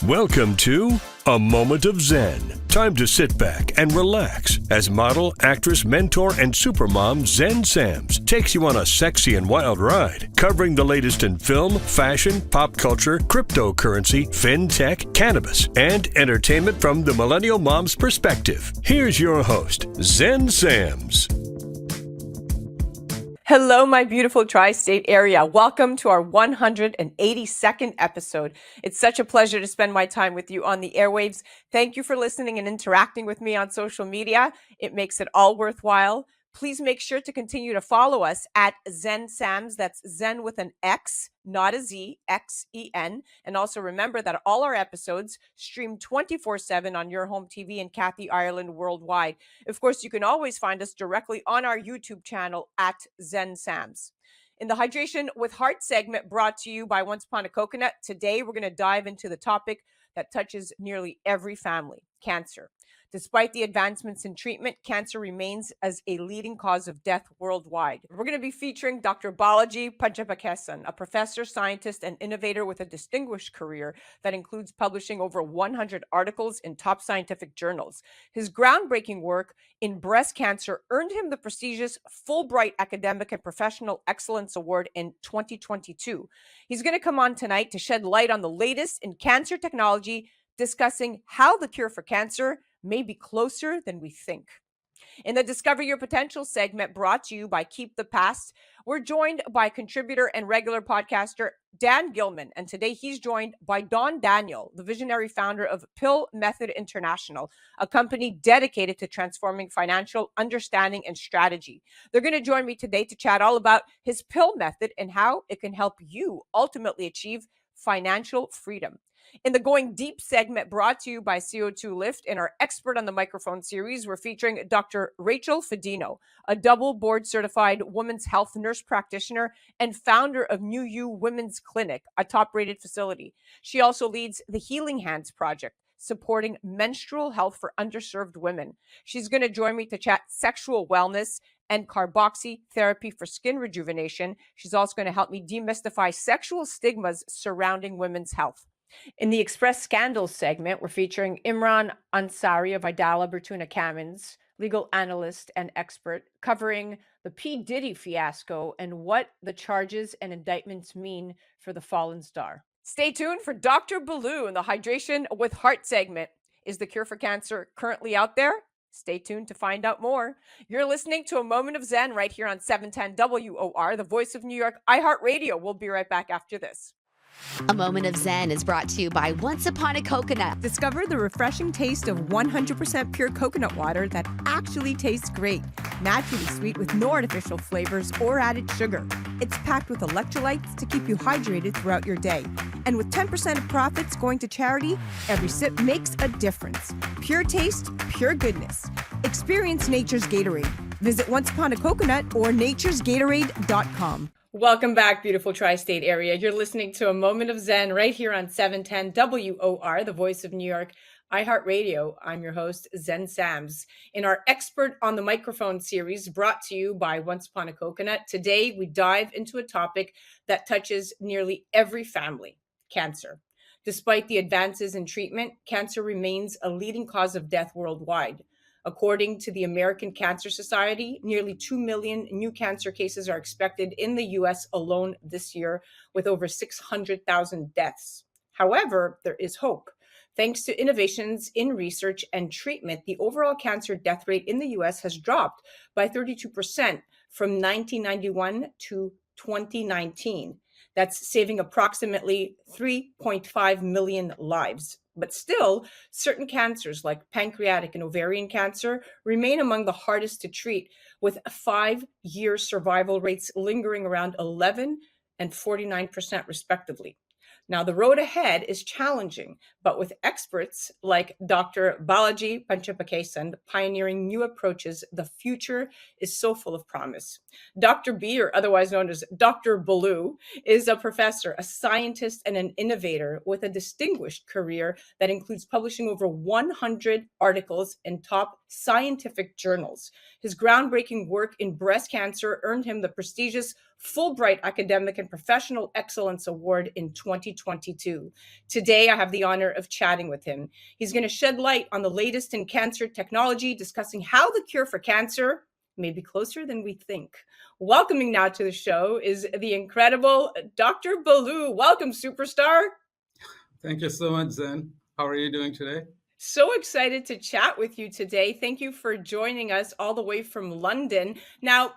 Welcome to A Moment of Zen. Time to sit back and relax as model, actress, mentor, and supermom Zen Sams takes you on a sexy and wild ride, covering the latest in film, fashion, pop culture, cryptocurrency, fintech, cannabis, and entertainment from the millennial mom's perspective. Here's your host, Zen Sams. Hello, my beautiful tri-state area. Welcome to our 182nd episode. It's such a pleasure to spend my time with you on the airwaves. Thank you for listening and interacting with me on social media. It makes it all worthwhile. Please make sure to continue to follow us at Zen Sams. That's Zen with an X, not a Z, X-E-N. And also remember that all our episodes stream 24/7 on your home TV and Kathy Ireland worldwide. Of course, you can always find us directly on our YouTube channel at Zen Sams. In the Hydration with Heart segment brought to you by Once Upon a Coconut, today we're going to dive into the topic that touches nearly every family, cancer. Despite the advancements in treatment, cancer remains as a leading cause of death worldwide. We're going to be featuring Dr. Balaji Panchapakesan, a professor, scientist, and innovator with a distinguished career that includes publishing over 100 articles in top scientific journals. His groundbreaking work in breast cancer earned him the prestigious Fulbright Academic and Professional Excellence Award in 2022. He's going to come on tonight to shed light on the latest in cancer technology, discussing how the cure for cancer may be closer than we think. In the Discover Your Potential segment brought to you by Keep the Past, we're joined by contributor and regular podcaster Dan Gilman, and today he's joined by Don Daniel, the visionary founder of Pill Method International, a company dedicated to transforming financial understanding and strategy. They're going to join me today to chat all about his pill method and how it can help you ultimately achieve financial freedom. In the Going Deep segment brought to you by CO2 Lift, in our Expert on the Microphone series, we're featuring Dr. Rachel Fedino, a double board certified women's health nurse practitioner and founder of New You Women's Clinic, a top rated facility. She also leads the Healing Hands Project, supporting menstrual health for underserved women. She's going to join me to chat sexual wellness and carboxy therapy for skin rejuvenation. She's also going to help me demystify sexual stigmas surrounding women's health. In the Express Scandals segment, we're featuring Imran Ansari of Idala Bertuna Kamins, legal analyst and expert, covering the P. Diddy fiasco and what the charges and indictments mean for the fallen star. Stay tuned for Dr. Baloo in the Hydration with Heart segment. Is the cure for cancer currently out there? Stay tuned to find out more. You're listening to A Moment of Zen right here on 710 WOR, the voice of New York, iHeartRadio. We'll be right back after this. A Moment of Zen is brought to you by Once Upon a Coconut. Discover the refreshing taste of 100% pure coconut water that actually tastes great. Naturally sweet with no artificial flavors or added sugar. It's packed with electrolytes to keep you hydrated throughout your day. And with 10% of profits going to charity, every sip makes a difference. Pure taste, pure goodness. Experience nature's Gatorade. Visit Once Upon a Coconut or naturesgatorade.com. Welcome back, beautiful tri-state area. You're listening to A Moment of Zen right here on 710 WOR, the voice of New York, iHeartRadio. I'm your host, Zen Sams. In our Expert on the Microphone series brought to you by Once Upon a Coconut, today we dive into a topic that touches nearly every family, cancer. Despite the advances in treatment, cancer remains a leading cause of death worldwide. According to the American Cancer Society, nearly 2 million new cancer cases are expected in the U.S. alone this year, with over 600,000 deaths. However, there is hope. Thanks to innovations in research and treatment, the overall cancer death rate in the U.S. has dropped by 32% from 1991 to 2019. That's saving approximately 3.5 million lives. But still, certain cancers like pancreatic and ovarian cancer remain among the hardest to treat, with 5-year survival rates lingering around 11 and 49% respectively. Now, the road ahead is challenging, but with experts like Dr. Balaji Panchapakesan pioneering new approaches, the future is so full of promise. Dr. B, or otherwise known as Dr. Baloo, is a professor, a scientist, and an innovator with a distinguished career that includes publishing over 100 articles in top scientific journals. His groundbreaking work in breast cancer earned him the prestigious Fulbright Academic and Professional Excellence Award in 2020. 2022. Today, I have the honor of chatting with him. He's going to shed light on the latest in cancer technology, discussing how the cure for cancer may be closer than we think. Welcoming now to the show is the incredible Dr. Baloo. Welcome, superstar. Thank you so much, Zen. How are you doing today? So excited to chat with you today. Thank you for joining us all the way from London. Now,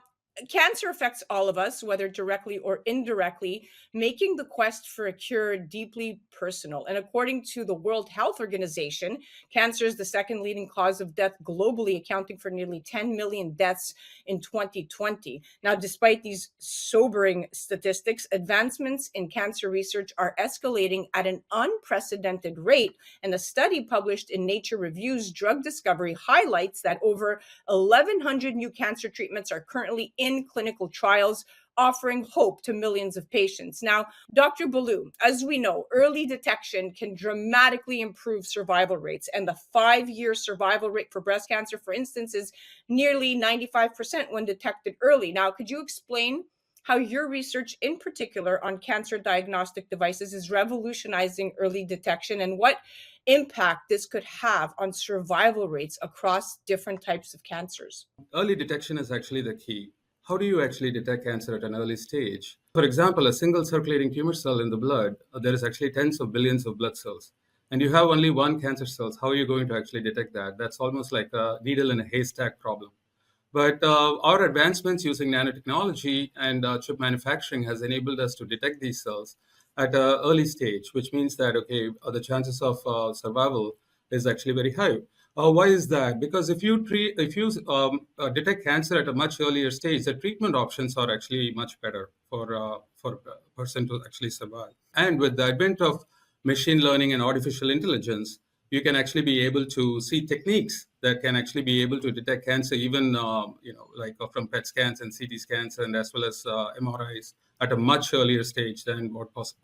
cancer affects all of us, whether directly or indirectly, making the quest for a cure deeply personal. And according to the World Health Organization, cancer is the second leading cause of death globally, accounting for nearly 10 million deaths in 2020. Now, despite these sobering statistics, advancements in cancer research are escalating at an unprecedented rate. And a study published in Nature Reviews Drug Discovery highlights that over 1,100 new cancer treatments are currently in clinical trials, offering hope to millions of patients. Now, Dr. Baloo, as we know, early detection can dramatically improve survival rates. And the 5-year survival rate for breast cancer, for instance, is nearly 95% when detected early. Now, could you explain how your research in particular on cancer diagnostic devices is revolutionizing early detection and what impact this could have on survival rates across different types of cancers? Early detection is actually the key. How do you actually detect cancer at an early stage? For example, a single circulating tumor cell in the blood, there is actually tens of billions of blood cells. And you have only one cancer cell. How are you going to actually detect that? That's almost like a needle in a haystack problem. But our advancements using nanotechnology and chip manufacturing has enabled us to detect these cells at an early stage, which means that, the chances of survival is actually very high. Why is that? Because if you detect cancer at a much earlier stage, the treatment options are actually much better for a person to actually survive. And with the advent of machine learning and artificial intelligence, you can actually be able to see techniques that can actually be able to detect cancer, even from PET scans and CT scans, and as well as MRIs at a much earlier stage than what was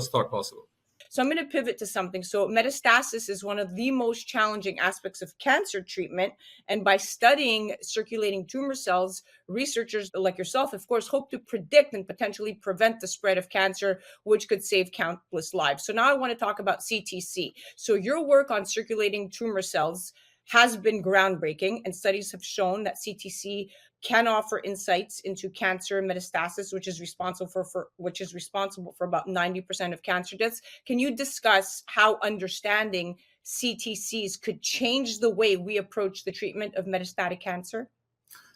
thought possible. So I'm going to pivot to something. So metastasis is one of the most challenging aspects of cancer treatment. And by studying circulating tumor cells, researchers like yourself, of course, hope to predict and potentially prevent the spread of cancer, which could save countless lives. So now I want to talk about CTC. So your work on circulating tumor cells has been groundbreaking, and studies have shown that CTC can offer insights into cancer metastasis, which is responsible for about 90% of cancer deaths. Can you discuss how understanding CTCs could change the way we approach the treatment of metastatic cancer?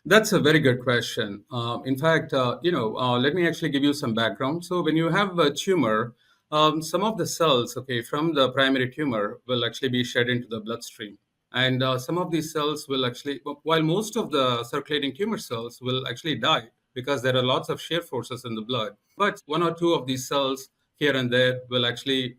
That's a very good question. In fact, let me actually give you some background. So when you have a tumor, some of the cells, from the primary tumor will actually be shed into the bloodstream. And some of these cells will actually, while most of the circulating tumor cells will actually die because there are lots of shear forces in the blood, but one or two of these cells here and there will actually,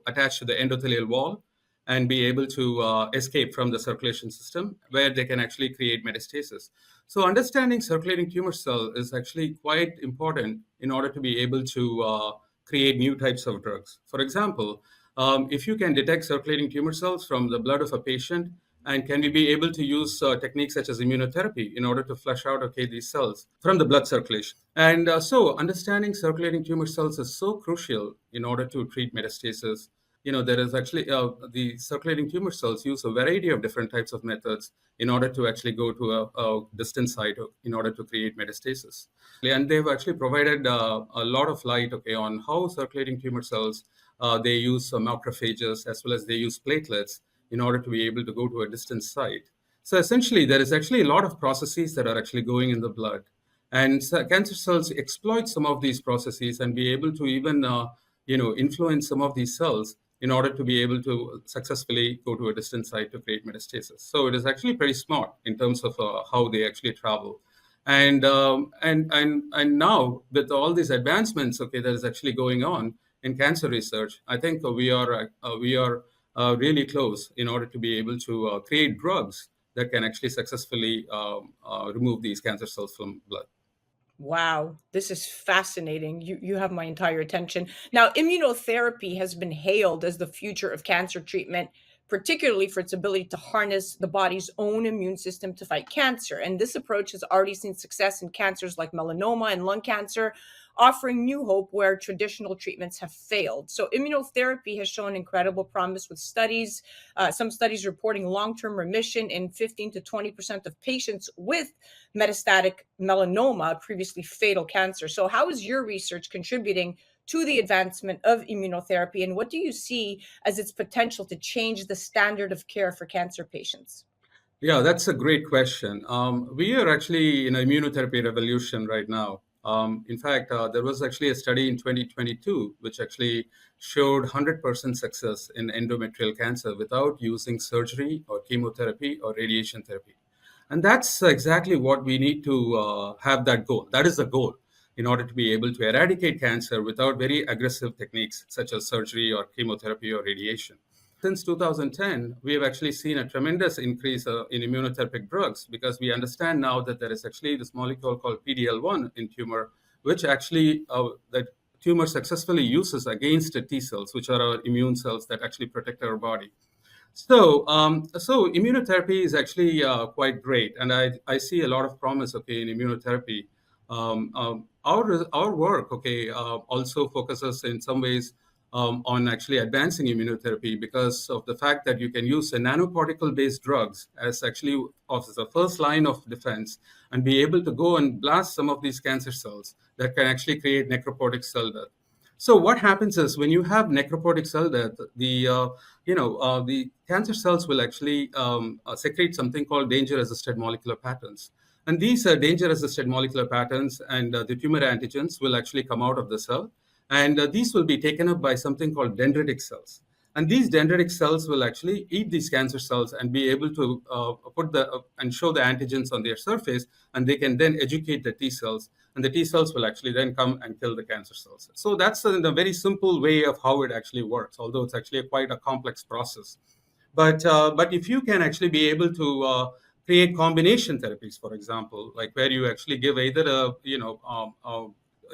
attach to the endothelial wall and be able to escape from the circulation system where they can actually create metastasis. So understanding circulating tumor cell is actually quite important in order to be able to create new types of drugs. For example, if you can detect circulating tumor cells from the blood of a patient, and can we be able to use techniques such as immunotherapy in order to flush out these cells from the blood circulation? And so understanding circulating tumor cells is so crucial in order to treat metastasis. There is actually the circulating tumor cells use a variety of different types of methods in order to actually go to a distant site in order to create metastasis. And they've actually provided a lot of light on how circulating tumor cells, they use macrophages as well as they use platelets in order to be able to go to a distant site. So essentially, there is actually a lot of processes that are actually going in the blood. And cancer cells exploit some of these processes and be able to even influence some of these cells in order to be able to successfully go to a distant site to create metastasis. So it is actually pretty smart in terms of how they actually travel. And now with all these advancements, that is actually going on in cancer research, I think we are really close in order to be able to create drugs that can actually successfully remove these cancer cells from blood. Wow, this is fascinating. You have my entire attention. Now, immunotherapy has been hailed as the future of cancer treatment, particularly for its ability to harness the body's own immune system to fight cancer. And this approach has already seen success in cancers like melanoma and lung cancer. offering new hope where traditional treatments have failed. So immunotherapy has shown incredible promise with studies, some studies reporting long-term remission in 15 to 20% of patients with metastatic melanoma, previously fatal cancer. So how is your research contributing to the advancement of immunotherapy, and what do you see as its potential to change the standard of care for cancer patients? Yeah, that's a great question. We are actually in an immunotherapy revolution right now. In fact, there was actually a study in 2022 which actually showed 100% success in endometrial cancer without using surgery or chemotherapy or radiation therapy. And that's exactly what we need to have that goal. That is the goal in order to be able to eradicate cancer without very aggressive techniques such as surgery or chemotherapy or radiation. Since 2010, we have actually seen a tremendous increase in immunotherapeutic drugs because we understand now that there is actually this molecule called PD-L1 in tumor, which actually that tumor successfully uses against the T cells, which are our immune cells that actually protect our body. So immunotherapy is actually quite great, and I see a lot of promise, okay, in immunotherapy. Our work, okay, also focuses in some ways on actually advancing immunotherapy because of the fact that you can use a nanoparticle-based drugs as actually as the first line of defense and be able to go and blast some of these cancer cells that can actually create necropotic cell death. So what happens is when you have necropotic cell death, the cancer cells will actually secrete something called danger-resistant molecular patterns. And these danger-resistant molecular patterns and the tumor antigens will actually come out of the cell. And these will be taken up by something called dendritic cells. And these dendritic cells will actually eat these cancer cells and be able to and show the antigens on their surface, and they can then educate the T cells, and the T cells will actually then come and kill the cancer cells. So that's a very simple way of how it actually works, although it's actually quite a complex process. But if you can actually be able to create combination therapies, for example, like where you actually give either a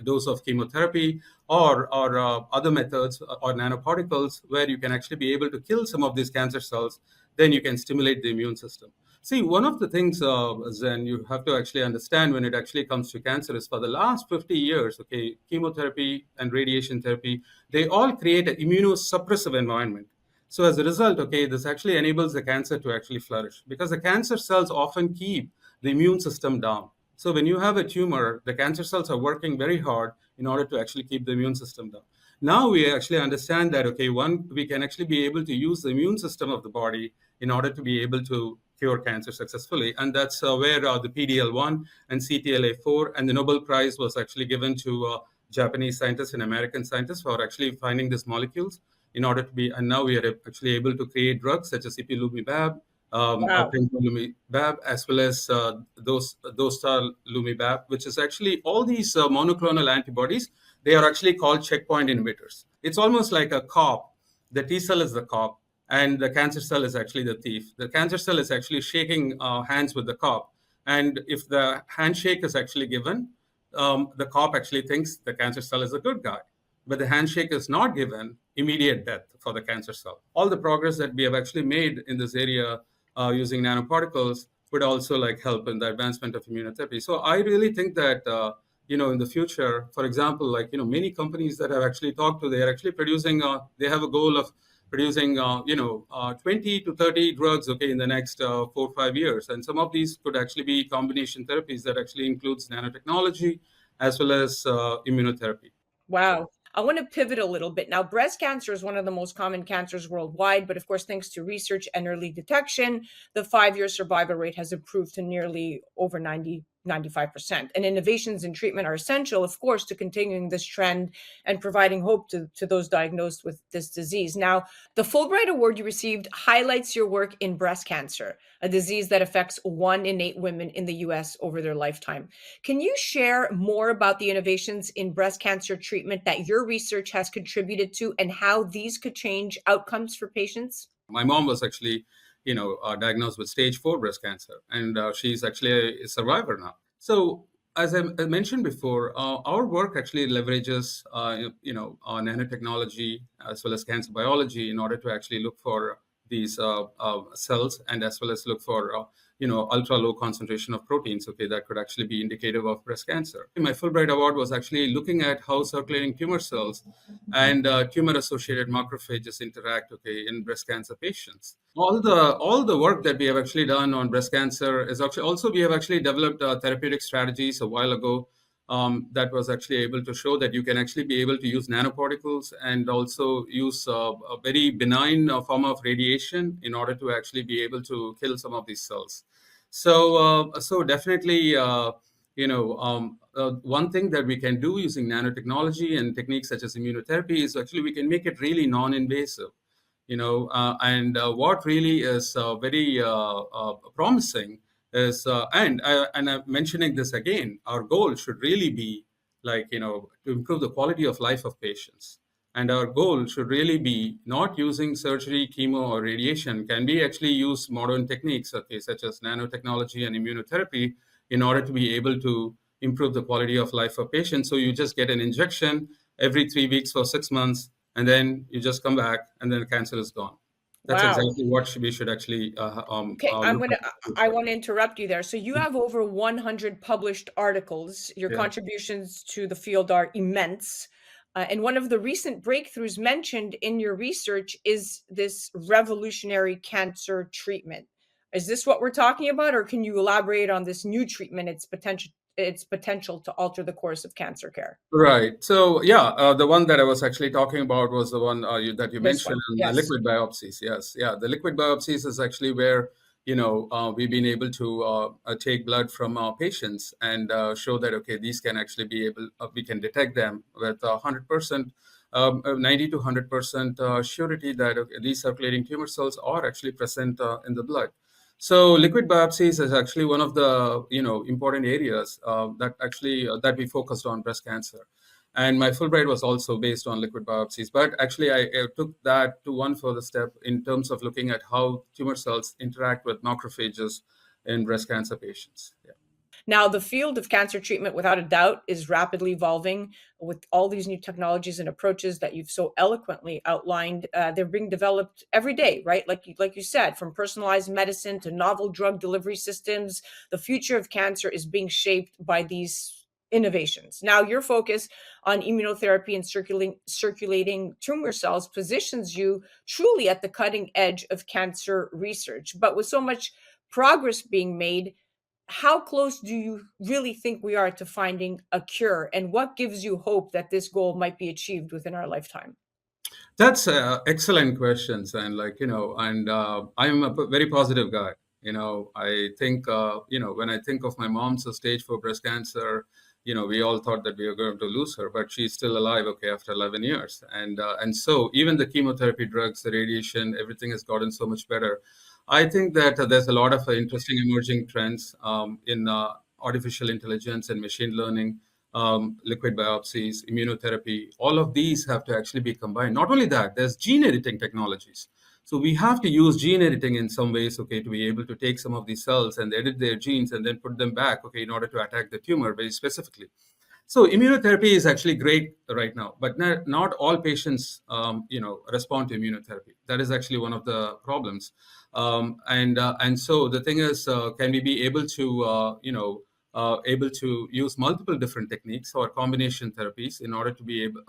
dose of chemotherapy or other methods or nanoparticles where you can actually be able to kill some of these cancer cells, then you can stimulate the immune system. See, one of the things, Zen, you have to actually understand when it actually comes to cancer is for the last 50 years, okay, chemotherapy and radiation therapy, they all create an immunosuppressive environment. So as a result, okay, this actually enables the cancer to actually flourish because the cancer cells often keep the immune system down. So when you have a tumor, the cancer cells are working very hard in order to actually keep the immune system down. Now we actually understand that, okay, we can actually be able to use the immune system of the body in order to be able to cure cancer successfully. And that's where the PD-L1 and CTLA4 and the Nobel Prize was actually given to Japanese scientists and American scientists for actually finding these molecules in order to be, and now we are actually able to create drugs such as ipilimumab, Wow. pembrolizumab, as well as dostarlimab, which is actually all these monoclonal antibodies. They are actually called checkpoint inhibitors. It's almost like a cop. The T cell is the cop, and the cancer cell is actually the thief. The cancer cell is actually shaking hands with the cop, and if the handshake is actually given, the cop actually thinks the cancer cell is a good guy. But the handshake is not given, immediate death for the cancer cell. All the progress that we have actually made in this area using nanoparticles would also help in the advancement of immunotherapy. So I really think that in the future, for example, many companies that I've actually talked to, they are actually producing. They have a goal of producing 20 to 30 drugs, okay, in the next 4 or 5 years, and some of these could actually be combination therapies that actually includes nanotechnology as well as immunotherapy. Wow. I want to pivot a little bit. Now, breast cancer is one of the most common cancers worldwide, but of course, thanks to research and early detection, the 5-year survival rate has improved to nearly over 95%. And innovations in treatment are essential, of course, to continuing this trend and providing hope to those diagnosed with this disease. Now, the Fulbright Award you received highlights your work in breast cancer, a disease that affects 1 in 8 women in the US over their lifetime. Can you share more about the innovations in breast cancer treatment that your research has contributed to and how these could change outcomes for patients? My mom was actually diagnosed with stage 4 breast cancer, and she's actually a survivor now. So as I mentioned before, our work actually leverages nanotechnology as well as cancer biology in order to actually look for these cells, and as well as look for ultra low concentration of proteins, okay, that could actually be indicative of breast cancer. My Fulbright award was actually looking at how circulating tumor cells and tumor-associated macrophages interact, okay, in breast cancer patients. All the work that we have actually done on breast cancer is actually also, we have actually developed therapeutic strategies a while ago that was actually able to show that you can actually be able to use nanoparticles and also use a very benign form of radiation in order to actually be able to kill some of these cells. So definitely, one thing that we can do using nanotechnology and techniques such as immunotherapy is actually we can make it really non-invasive. And what really is very promising is, and I'm mentioning this again, our goal should really be to improve the quality of life of patients. And our goal should really be not using surgery, chemo, or radiation. Can we actually use modern techniques, okay, such as nanotechnology and immunotherapy, in order to be able to improve the quality of life of patients? So you just get an injection every 3 weeks for 6 months, and then you just come back, and then the cancer is gone. That's Wow. exactly what we should actually Okay, look at. I want to interrupt you there. So you have over 100 published articles. Your Yeah. contributions to the field are immense. And one of the recent breakthroughs mentioned in your research is this revolutionary cancer treatment. Is this what we're talking about, or can you elaborate on this new treatment, its potential to alter the course of cancer care? Right. So yeah, the one that I was actually talking about was the one that you This mentioned, one, yes. liquid biopsies. Yes, yeah, the liquid biopsies is actually where we've been able to take blood from our patients and show that okay, these can actually be able, we can detect them with 100%, 90 to 100% surety that these circulating tumor cells are actually present in the blood. So liquid biopsies is actually one of the important areas that we focused on breast cancer, and my Fulbright was also based on liquid biopsies. But actually, I took that to one further step in terms of looking at how tumor cells interact with macrophages in breast cancer patients. Yeah. Now, the field of cancer treatment, without a doubt, is rapidly evolving with all these new technologies and approaches that you've so eloquently outlined. They're being developed every day, right? Like you said, from personalized medicine to novel drug delivery systems, the future of cancer is being shaped by these innovations. Now, your focus on immunotherapy and circulating tumor cells positions you truly at the cutting edge of cancer research. But with so much progress being made, how close do you really think we are to finding a cure, and what gives you hope that this goal might be achieved within our lifetime? That's excellent questions, and I'm a very positive guy. I think when I think of my mom's stage 4 breast cancer, we all thought that we were going to lose her, but she's still alive, okay, after 11 years, and so even the chemotherapy drugs, the radiation, everything has gotten so much better. I think that there's a lot of interesting emerging trends in artificial intelligence and machine learning, liquid biopsies, immunotherapy. All of these have to actually be combined. Not only that, there's gene editing technologies. So we have to use gene editing in some ways, okay, to be able to take some of these cells and edit their genes and then put them back, okay, in order to attack the tumor very specifically. So immunotherapy is actually great right now, but not all patients, respond to immunotherapy. That is actually one of the problems. And so the thing is, can we be able to, able to use multiple different techniques or combination therapies in order to be able,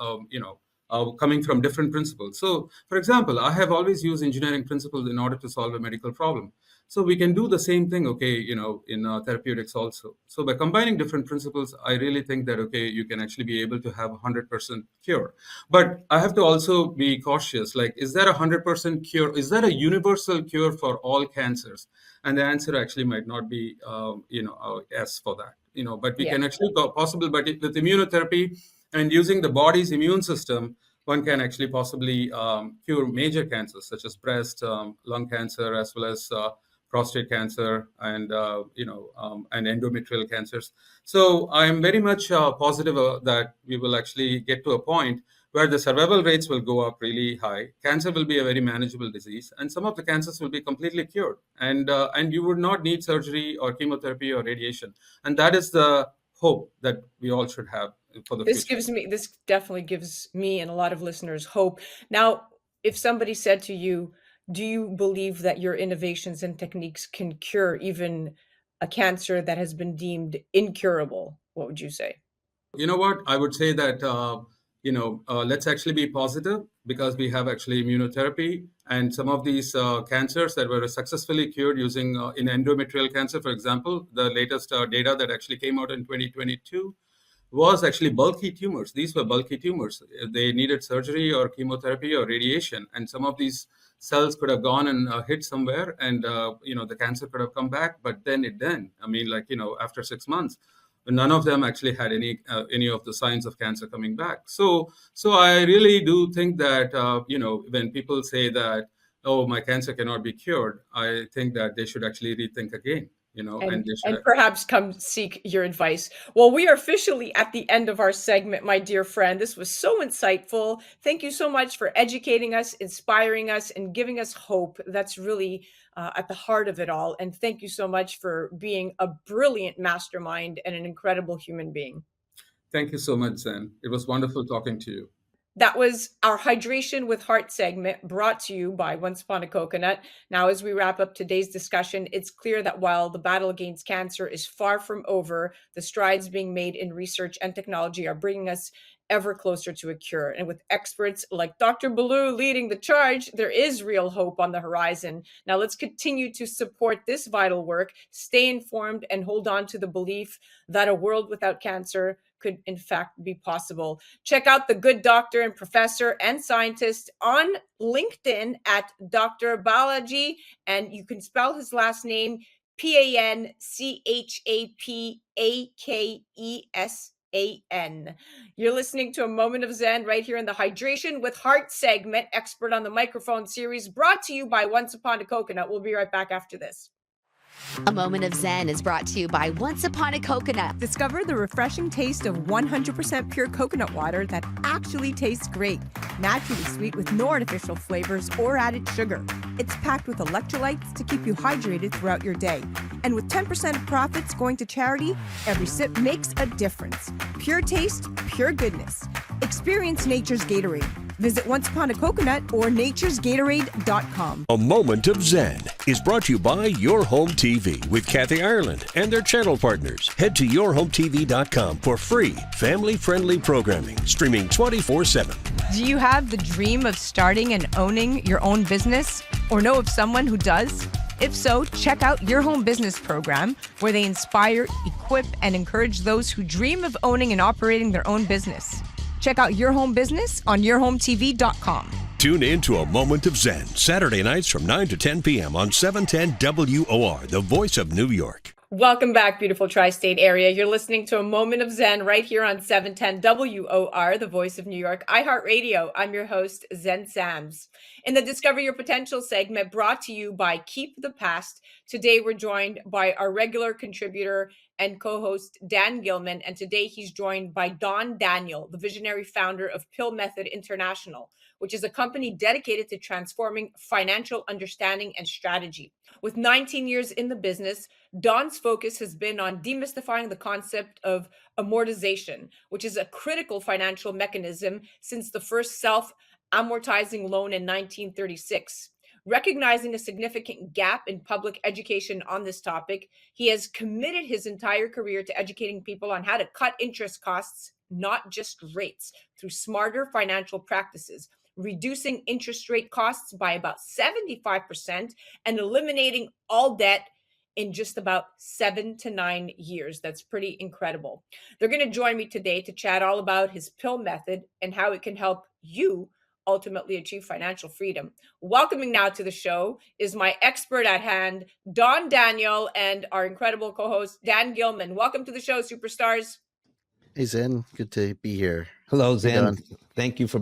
coming from different principles. So, for example, I have always used engineering principles in order to solve a medical problem. So we can do the same thing, okay, in therapeutics also. So by combining different principles, I really think that, okay, you can actually be able to have 100% cure. But I have to also be cautious, like, is there a 100% cure? Is there a universal cure for all cancers? And the answer actually might not be, yes for that, but we can actually possible, but with immunotherapy and using the body's immune system, one can actually possibly cure major cancers such as breast, lung cancer, as well as prostate cancer, and and endometrial cancers. So I am very much positive that we will actually get to a point where the survival rates will go up really high. Cancer will be a very manageable disease, and some of the cancers will be completely cured, and you would not need surgery or chemotherapy or radiation. And that is the hope that we all should have for the future. This definitely gives me and a lot of listeners hope. Now, if somebody said to you, Do you believe that your innovations and techniques can cure even a cancer that has been deemed incurable? What would you say? You know what? I would say that, let's actually be positive because we have actually immunotherapy and some of these cancers that were successfully cured using in endometrial cancer, for example, the latest data that actually came out in 2022 was actually bulky tumors. These were bulky tumors. They needed surgery or chemotherapy or radiation. And some of these cells could have gone and hit somewhere and, the cancer could have come back, but then it didn't. I mean, after 6 months, none of them actually had any of the signs of cancer coming back. So I really do think that when people say that, oh, my cancer cannot be cured, I think that they should actually rethink again. And they should. And perhaps come seek your advice. Well, we are officially at the end of our segment, my dear friend. This was so insightful. Thank you so much for educating us, inspiring us, and giving us hope. That's really at the heart of it all. And thank you so much for being a brilliant mastermind and an incredible human being. Thank you so much, Zen. It was wonderful talking to you. That was our Hydration with Heart segment brought to you by Once Upon a Coconut. Now, as we wrap up today's discussion, it's clear that while the battle against cancer is far from over, the strides being made in research and technology are bringing us ever closer to a cure. And with experts like Dr. Ballou leading the charge, there is real hope on the horizon. Now, let's continue to support this vital work, stay informed, and hold on to the belief that a world without cancer could in fact be possible. Check out the good doctor and professor and scientist on LinkedIn at Dr. Balaji, and you can spell his last name Panchapakesan. You're listening to A Moment of Zen right here in the Hydration with Heart segment, expert on the microphone series, brought to you by Once Upon a Coconut. We'll be right back after this. A Moment of Zen is brought to you by Once Upon a Coconut. Discover the refreshing taste of 100% pure coconut water that actually tastes great. Naturally sweet with no artificial flavors or added sugar. It's packed with electrolytes to keep you hydrated throughout your day. And with 10% of profits going to charity, every sip makes a difference. Pure taste, pure goodness. Experience nature's Gatorade. Visit Once Upon a Coconut or naturesgatorade.com. A Moment of Zen is brought to you by Your Home TV with Kathy Ireland and their channel partners. Head to yourhometv.com for free, family-friendly programming, streaming 24/7. Do you have the dream of starting and owning your own business or know of someone who does? If so, check out Your Home Business program, where they inspire, equip, and encourage those who dream of owning and operating their own business. Check out Your Home Business on yourhometv.com. Tune in to A Moment of Zen, Saturday nights from 9 to 10 p.m. on 710 WOR, the voice of New York. Welcome back, beautiful tri-state area. You're listening to A Moment of Zen right here on 710 WOR, the voice of New York, iHeartRadio. I'm your host, Zen Sams. In the Discover Your Potential segment brought to you by Keep the Past, today we're joined by our regular contributor and co-host, Dan Gilman, and today he's joined by Don Daniel, the visionary founder of Pill Method International, which is a company dedicated to transforming financial understanding and strategy. With 19 years in the business, Don's focus has been on demystifying the concept of amortization, which is a critical financial mechanism since the first self-amortizing loan in 1936. Recognizing a significant gap in public education on this topic, he has committed his entire career to educating people on how to cut interest costs, not just rates, through smarter financial practices, reducing interest rate costs by about 75% and eliminating all debt in just about 7 to 9 years. That's pretty incredible. They're going to join me today to chat all about his pill method and how it can help you ultimately achieve financial freedom. Welcoming now to the show is my expert at hand, Don Daniel, and our incredible co-host, Dan Gilman. Welcome to the show, superstars. Hey Zen, good to be here. Hello, Hey, Zen. Don. Thank you for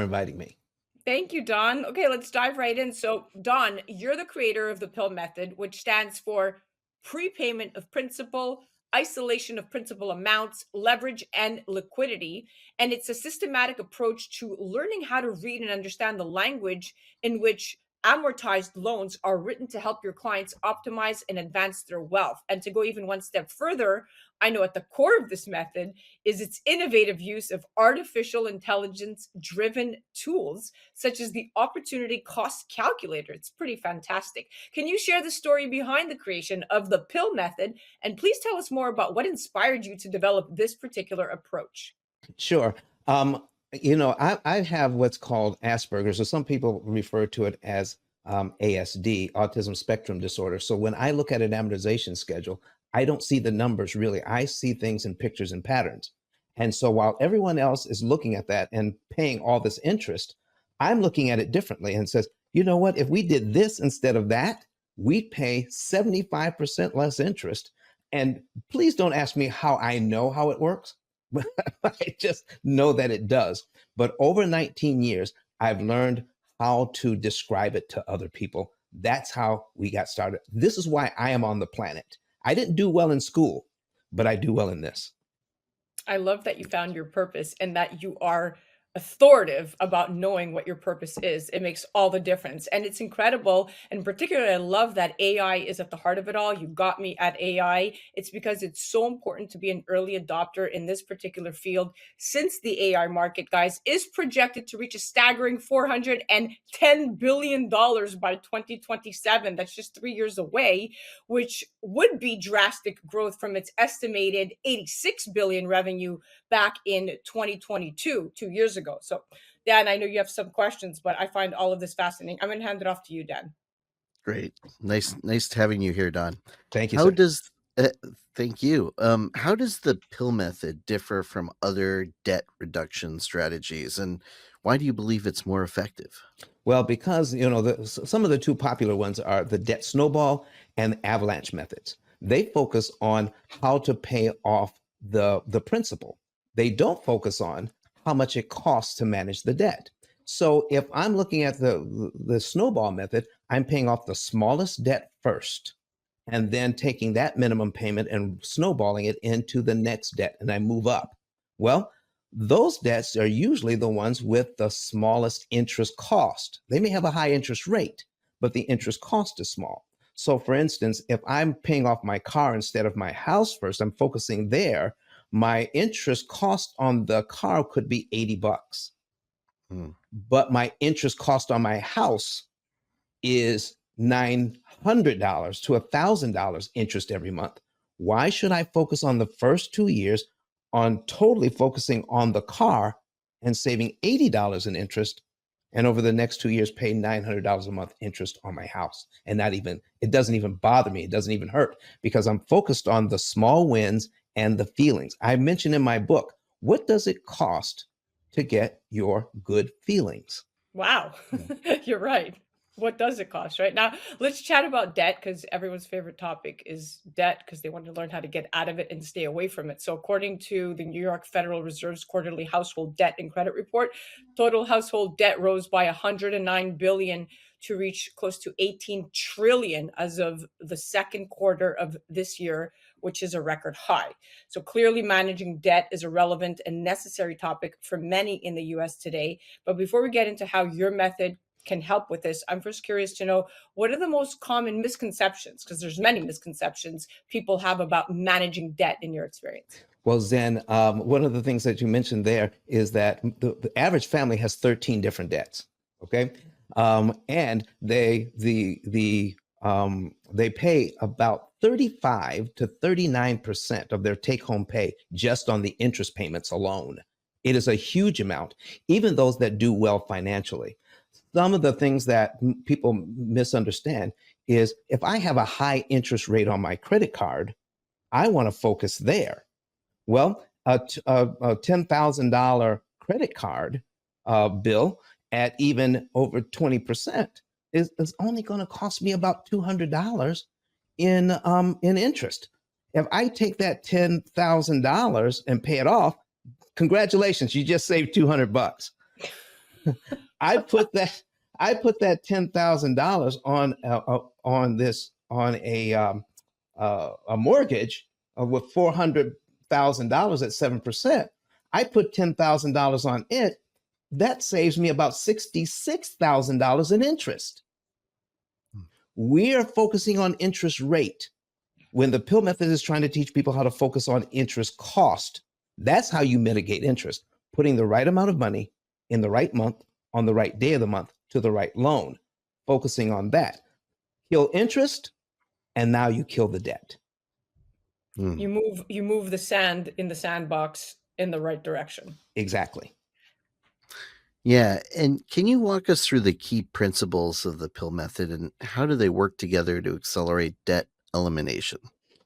inviting me. Thank you, Don. Okay, let's dive right in. So, Don, you're the creator of the Pill Method, which stands for prepayment of principal, isolation of principal amounts, leverage, and liquidity. And it's a systematic approach to learning how to read and understand the language in which amortized loans are written to help your clients optimize and advance their wealth. And to go even one step further, I know at the core of this method is its innovative use of artificial intelligence driven tools, such as the opportunity cost calculator. It's pretty fantastic. Can you share the story behind the creation of the pill method? And please tell us more about what inspired you to develop this particular approach. Sure. I have what's called Asperger's, or some people refer to it as ASD, autism spectrum disorder. So when I look at an amortization schedule, I don't see the numbers really. I see things in pictures and patterns. And so while everyone else is looking at that and paying all this interest, I'm looking at it differently and says, you know what, if we did this instead of that, we'd pay 75% less interest. And please don't ask me how I know how it works. I just know that it does. But over 19 years, I've learned how to describe it to other people. That's how we got started. This is why I am on the planet. I didn't do well in school, but I do well in this. I love that you found your purpose and that you are authoritative about knowing what your purpose is. It makes all the difference. And it's incredible. And particularly, I love that AI is at the heart of it all. You got me at AI. It's because it's so important to be an early adopter in this particular field, since the AI market, guys, is projected to reach a staggering $410 billion by 2027. That's just 3 years away, which would be drastic growth from its estimated 86 billion revenue back in 2022, 2 years ago. So, Dan, I know you have some questions, but I find all of this fascinating. I'm going to hand it off to you, Dan. Great. Nice having you here, Don. Thank you. How Sir. does thank you. How does the pill method differ from other debt reduction strategies, and why do you believe it's more effective? Well, because some of the two popular ones are the debt snowball and avalanche methods. They focus on how to pay off the principal. They don't focus on how much it costs to manage the debt. So if I'm looking at the snowball method, I'm paying off the smallest debt first, and then taking that minimum payment and snowballing it into the next debt, and I move up. Well, those debts are usually the ones with the smallest interest cost. They may have a high interest rate, but the interest cost is small. So for instance, if I'm paying off my car instead of my house first, I'm focusing there, my interest cost on the car could be $80. But my interest cost on my house is $900 to $1,000 interest every month. Why should I focus on the first 2 years on totally focusing on the car and saving $80 in interest, and over the next 2 years pay $900 a month interest on my house? And it doesn't even bother me. It doesn't even hurt, because I'm focused on the small wins and the feelings. I mentioned in my book, what does it cost to get your good feelings? Wow. You're right. What does it cost, right? Now, let's chat about debt, because everyone's favorite topic is debt, because they want to learn how to get out of it and stay away from it. So according to the New York Federal Reserve's quarterly household debt and credit report, total household debt rose by 109 billion to reach close to 18 trillion as of the second quarter of this year, which is a record high. So clearly managing debt is a relevant and necessary topic for many in the US today. But before we get into how your method can help with this, I'm first curious to know, what are the most common misconceptions, because there's many misconceptions people have about managing debt in your experience? Well, Zen, one of the things that you mentioned there is that the average family has 13 different debts. Okay. And they pay about 35 to 39% of their take-home pay just on the interest payments alone. It is a huge amount, even those that do well financially. Some of the things that people misunderstand is, if I have a high interest rate on my credit card, I want to focus there. Well, a $10,000 credit card bill at even over 20% is only going to cost me about $200 in interest. If I take that $10,000 and pay it off, congratulations, you just saved $200. I put that $10,000 on a mortgage with $400,000 at 7%. I put $10,000 on it. That saves me about $66,000 in interest. We are focusing on interest rate when the pill method is trying to teach people how to focus on interest cost. That's how you mitigate interest, putting the right amount of money in the right month, on the right day of the month, to the right loan, focusing on that. Kill interest, and now you kill the debt. You move the sand in the sandbox in the right direction. Exactly. Yeah. And can you walk us through the key principles of the pill method and how do they work together to accelerate debt elimination?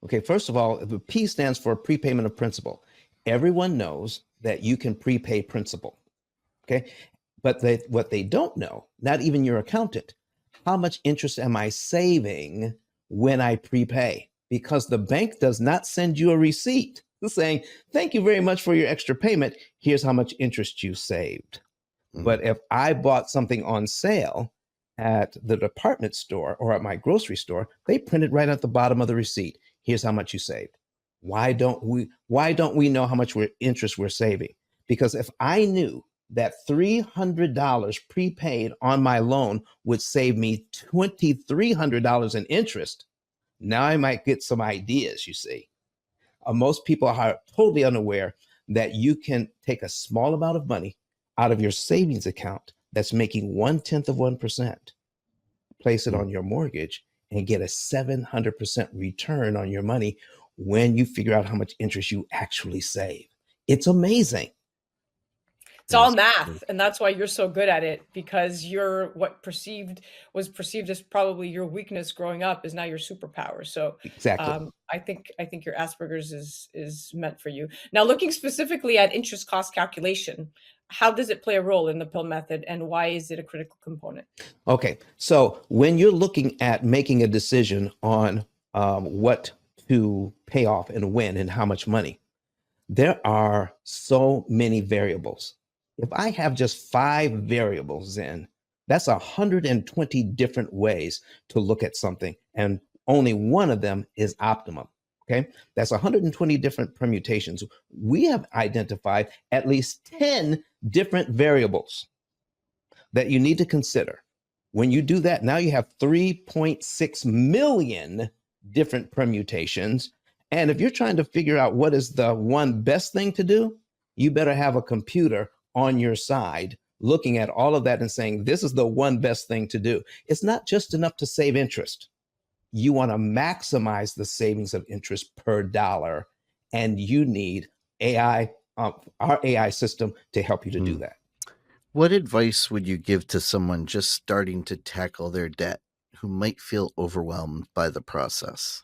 Okay, first of all, the P stands for prepayment of principal. Everyone knows that you can prepay principal. Okay. But what they don't know, not even your accountant, how much interest am I saving when I prepay? Because the bank does not send you a receipt saying, thank you very much for your extra payment. Here's how much interest you saved. But if I bought something on sale at the department store or at my grocery store, they print it right at the bottom of the receipt. Here's how much you saved. Why don't we know how much interest we're saving? Because if I knew that $300 prepaid on my loan would save me $2,300 in interest, now I might get some ideas, you see. Most people are totally unaware that you can take a small amount of money out of your savings account that's making 0.1%, place it on your mortgage, and get a 700% return on your money when you figure out how much interest you actually save. It's amazing. It's all math, and that's why you're so good at it, because you're what was perceived as probably your weakness growing up is now your superpower. So exactly. I think your Asperger's is meant for you. Now, looking specifically at interest cost calculation, how does it play a role in the pill method, and why is it a critical component? Okay, so when you're looking at making a decision on what to pay off and when and how much money, there are so many variables. If I have just 5 variables in, that's 120 different ways to look at something, and only one of them is optimum. Okay, that's 120 different permutations. We have identified at least 10 different variables that you need to consider. When you do that, now you have 3.6 million different permutations. And if you're trying to figure out what is the one best thing to do, you better have a computer on your side looking at all of that and saying, this is the one best thing to do. It's not just enough to save interest. You want to maximize the savings of interest per dollar, and you need AI, our AI system, to help you to do that. What advice would you give to someone just starting to tackle their debt who might feel overwhelmed by the process?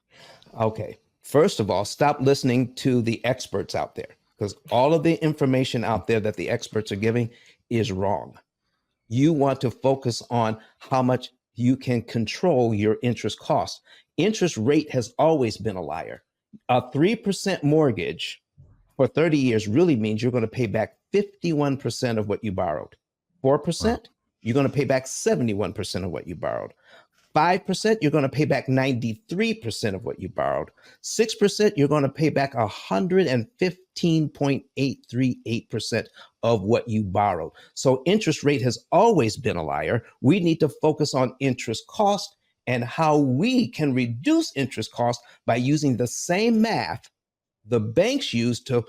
Okay, first of all, stop listening to the experts out there, because all of the information out there that the experts are giving is wrong. You want to focus on how much you can control your interest cost. Interest rate has always been a liar. A 3% mortgage for 30 years really means you're going to pay back 51% of what you borrowed. 4%, you're going to pay back 71% of what you borrowed. 5%, you're going to pay back 93% of what you borrowed. 6%, you're going to pay back 115.838% of what you borrowed. So interest rate has always been a liar. We need to focus on interest cost and how we can reduce interest cost by using the same math the banks use to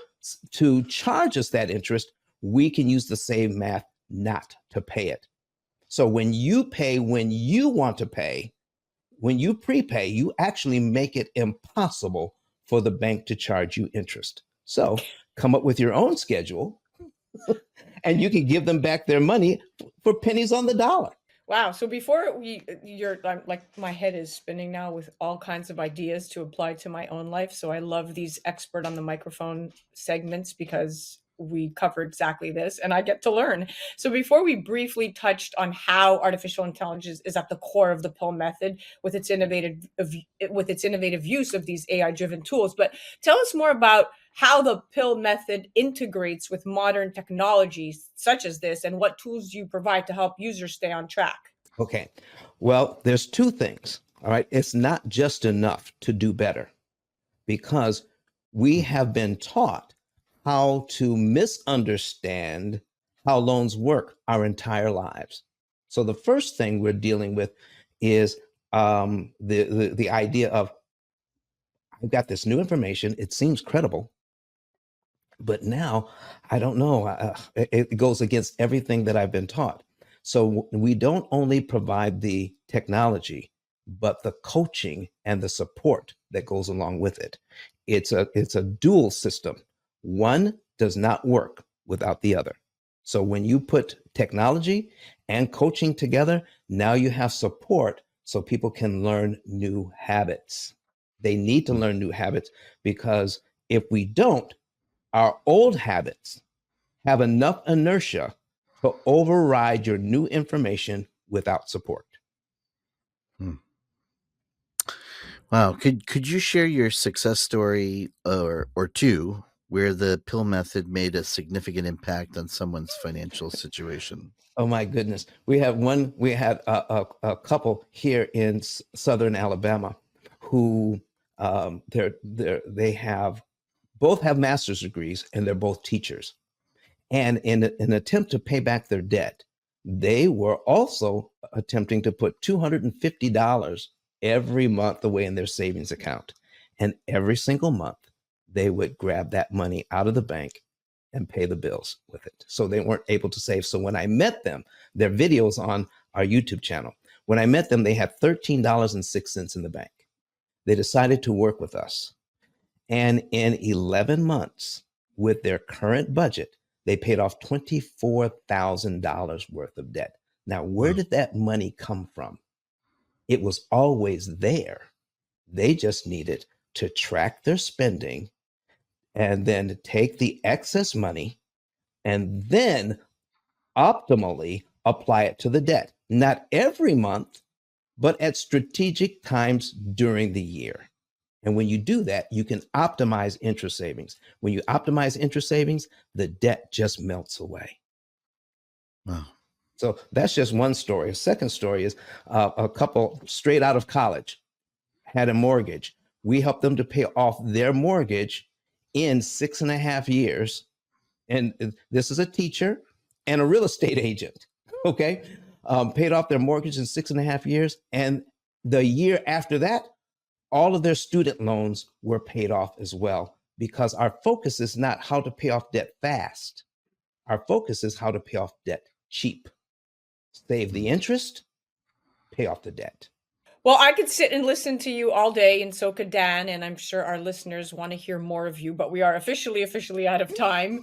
charge us that interest. We can use the same math not to pay it. So when you pay when you want to pay, when you prepay, you actually make it impossible for the bank to charge you interest. So come up with your own schedule and you can give them back their money for pennies on the dollar. Wow. So before I'm like, my head is spinning now with all kinds of ideas to apply to my own life. So I love these expert on the microphone segments because we cover exactly this and I get to learn. So before we briefly touched on how artificial intelligence is at the core of the pill method with its innovative use of these AI-driven tools, but tell us more about how the pill method integrates with modern technologies such as this and what tools you provide to help users stay on track. Okay. Well, there's 2 things. All right. It's not just enough to do better, because we have been taught how to misunderstand how loans work our entire lives. So the first thing we're dealing with is the idea of, I've got this new information, it seems credible, but now I don't know. It goes against everything that I've been taught. So we don't only provide the technology, but the coaching and the support that goes along with it. It's a dual system. One does not work without the other. So when you put technology and coaching together, now you have support so people can learn new habits. They need to learn new habits, because if we don't, our old habits have enough inertia to override your new information without support. Wow. Could you share your success story or two where the pill method made a significant impact on someone's financial situation? Oh my goodness. We had a couple here in Southern Alabama who both have master's degrees, and they're both teachers. And in an attempt to pay back their debt, they were also attempting to put $250 every month away in their savings account. And every single month, they would grab that money out of the bank and pay the bills with it. So they weren't able to save. So when I met them, their videos on our YouTube channel, when I met them, they had $13.06 in the bank. They decided to work with us. And in 11 months, with their current budget, they paid off $24,000 worth of debt. Now, where did that money come from? It was always there. They just needed to track their spending and then take the excess money and then optimally apply it to the debt. Not every month, but at strategic times during the year. And when you do that, you can optimize interest savings. When you optimize interest savings, the debt just melts away. Wow. So that's just one story. A second story is a couple straight out of college had a mortgage. We helped them to pay off their mortgage in 6.5 years. And this is a teacher and a real estate agent, okay? Paid off their mortgage in 6.5 years. And the year after that, all of their student loans were paid off as well, because our focus is not how to pay off debt fast. Our focus is how to pay off debt cheap. Save the interest, pay off the debt. Well, I could sit and listen to you all day, and so could Dan, and I'm sure our listeners want to hear more of you, but we are officially out of time.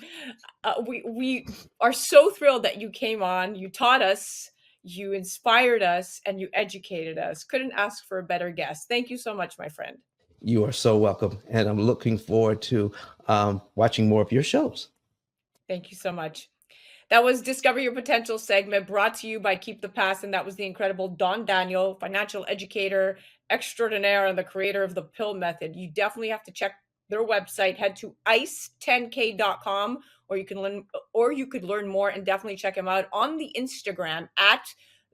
We are so thrilled that you came on. You taught us, you inspired us, and you educated us. Couldn't ask for a better guest. Thank you so much, my friend. You are so welcome, and I'm looking forward to watching more of your shows. Thank you so much. That was Discover Your Potential segment, brought to you by Keep the Pass, and that was the incredible Don Daniel, financial educator extraordinaire and the creator of the pill method. You definitely have to check their website. Head to ice10k.com, or you could learn more, and definitely check him out on the Instagram at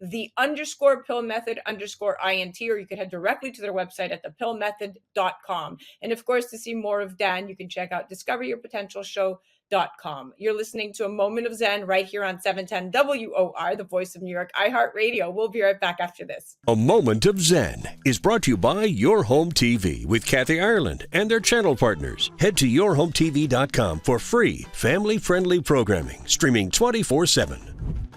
_pill method _int, or you could head directly to their website at thepillmethod.com. And of course, to see more of Dan, you can check out discoveryourpotentialshow.com. You're listening to A Moment of Zen right here on 710 WOR, the voice of New York, iHeartRadio. We'll be right back after this. A Moment of Zen is brought to you by Your Home TV with Kathy Ireland and their channel partners. Head to yourhometv.com for free, family-friendly programming, streaming 24/7.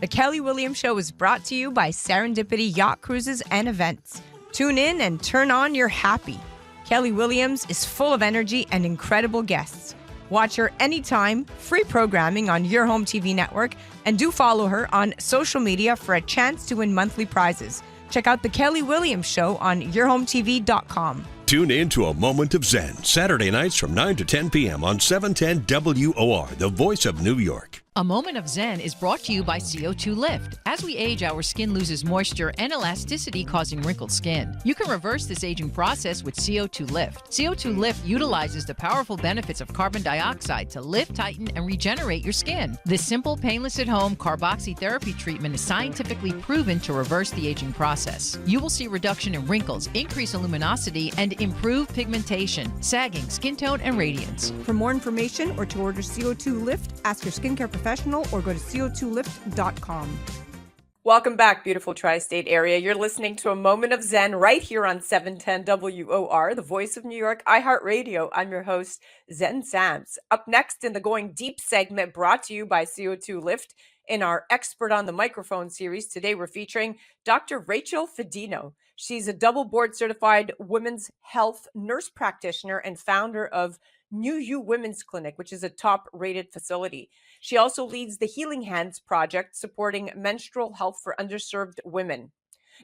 The Kelly Williams Show is brought to you by Serendipity Yacht Cruises and Events. Tune in and turn on your happy. Kelly Williams is full of energy and incredible guests. Watch her anytime, free programming on Your Home TV network, and do follow her on social media for a chance to win monthly prizes. Check out The Kelly Williams Show on yourhometv.com. Tune in to A Moment of Zen, Saturday nights from 9 to 10 p.m. on 710 WOR, the voice of New York. A Moment of Zen is brought to you by CO2 Lift. As we age, our skin loses moisture and elasticity, causing wrinkled skin. You can reverse this aging process with CO2 Lift. CO2 Lift utilizes the powerful benefits of carbon dioxide to lift, tighten, and regenerate your skin. This simple, painless at-home carboxytherapy treatment is scientifically proven to reverse the aging process. You will see reduction in wrinkles, increase luminosity, and improve pigmentation, sagging, skin tone, and radiance. For more information or to order CO2 Lift, ask your skincare professional or go to co2lift.com. Welcome back, beautiful tri-state area. You're listening to A Moment of Zen right here on 710 WOR, the voice of New York, iHeartRadio. I'm your host, Zen Sams. Up next in the Going Deep segment, brought to you by CO2 Lift. In our Expert on the Microphone series, today we're featuring Dr. Rachel Fedino. She's a double board certified women's health nurse practitioner and founder of New You Women's Clinic, which is a top rated facility. She also leads the Healing Hands Project, supporting menstrual health for underserved women.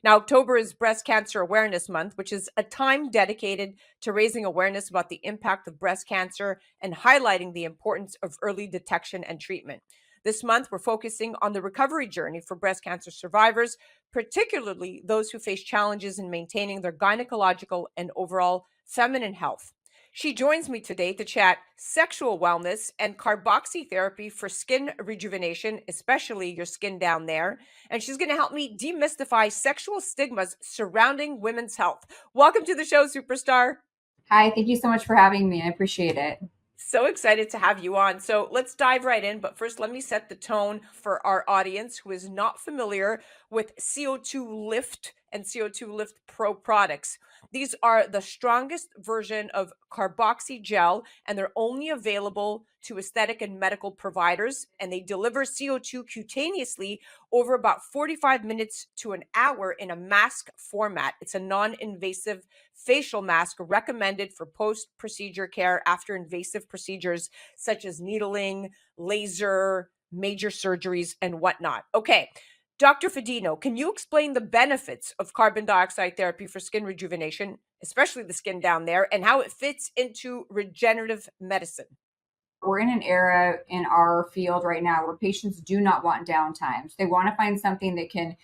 Now, October is Breast Cancer Awareness Month, which is a time dedicated to raising awareness about the impact of breast cancer and highlighting the importance of early detection and treatment. This month, we're focusing on the recovery journey for breast cancer survivors, particularly those who face challenges in maintaining their gynecological and overall feminine health. She joins me today to chat sexual wellness and carboxytherapy for skin rejuvenation, especially your skin down there. And she's going to help me demystify sexual stigmas surrounding women's health. Welcome to the show, superstar. Hi, thank you so much for having me. I appreciate it. So excited to have you on. So let's dive right in. But first, let me set the tone for our audience who is not familiar with CO2 Lift and CO2 Lift Pro products. These are the strongest version of carboxy gel, and they're only available to aesthetic and medical providers. And they deliver CO2 cutaneously over about 45 minutes to an hour in a mask format. It's a non-invasive facial mask recommended for post-procedure care after invasive procedures such as needling, laser, major surgeries, and whatnot. Okay, Dr. Fedino, can you explain the benefits of carbon dioxide therapy for skin rejuvenation, especially the skin down there, and how it fits into regenerative medicine? We're in an era in our field right now where patients do not want downtime. So they want to find something that can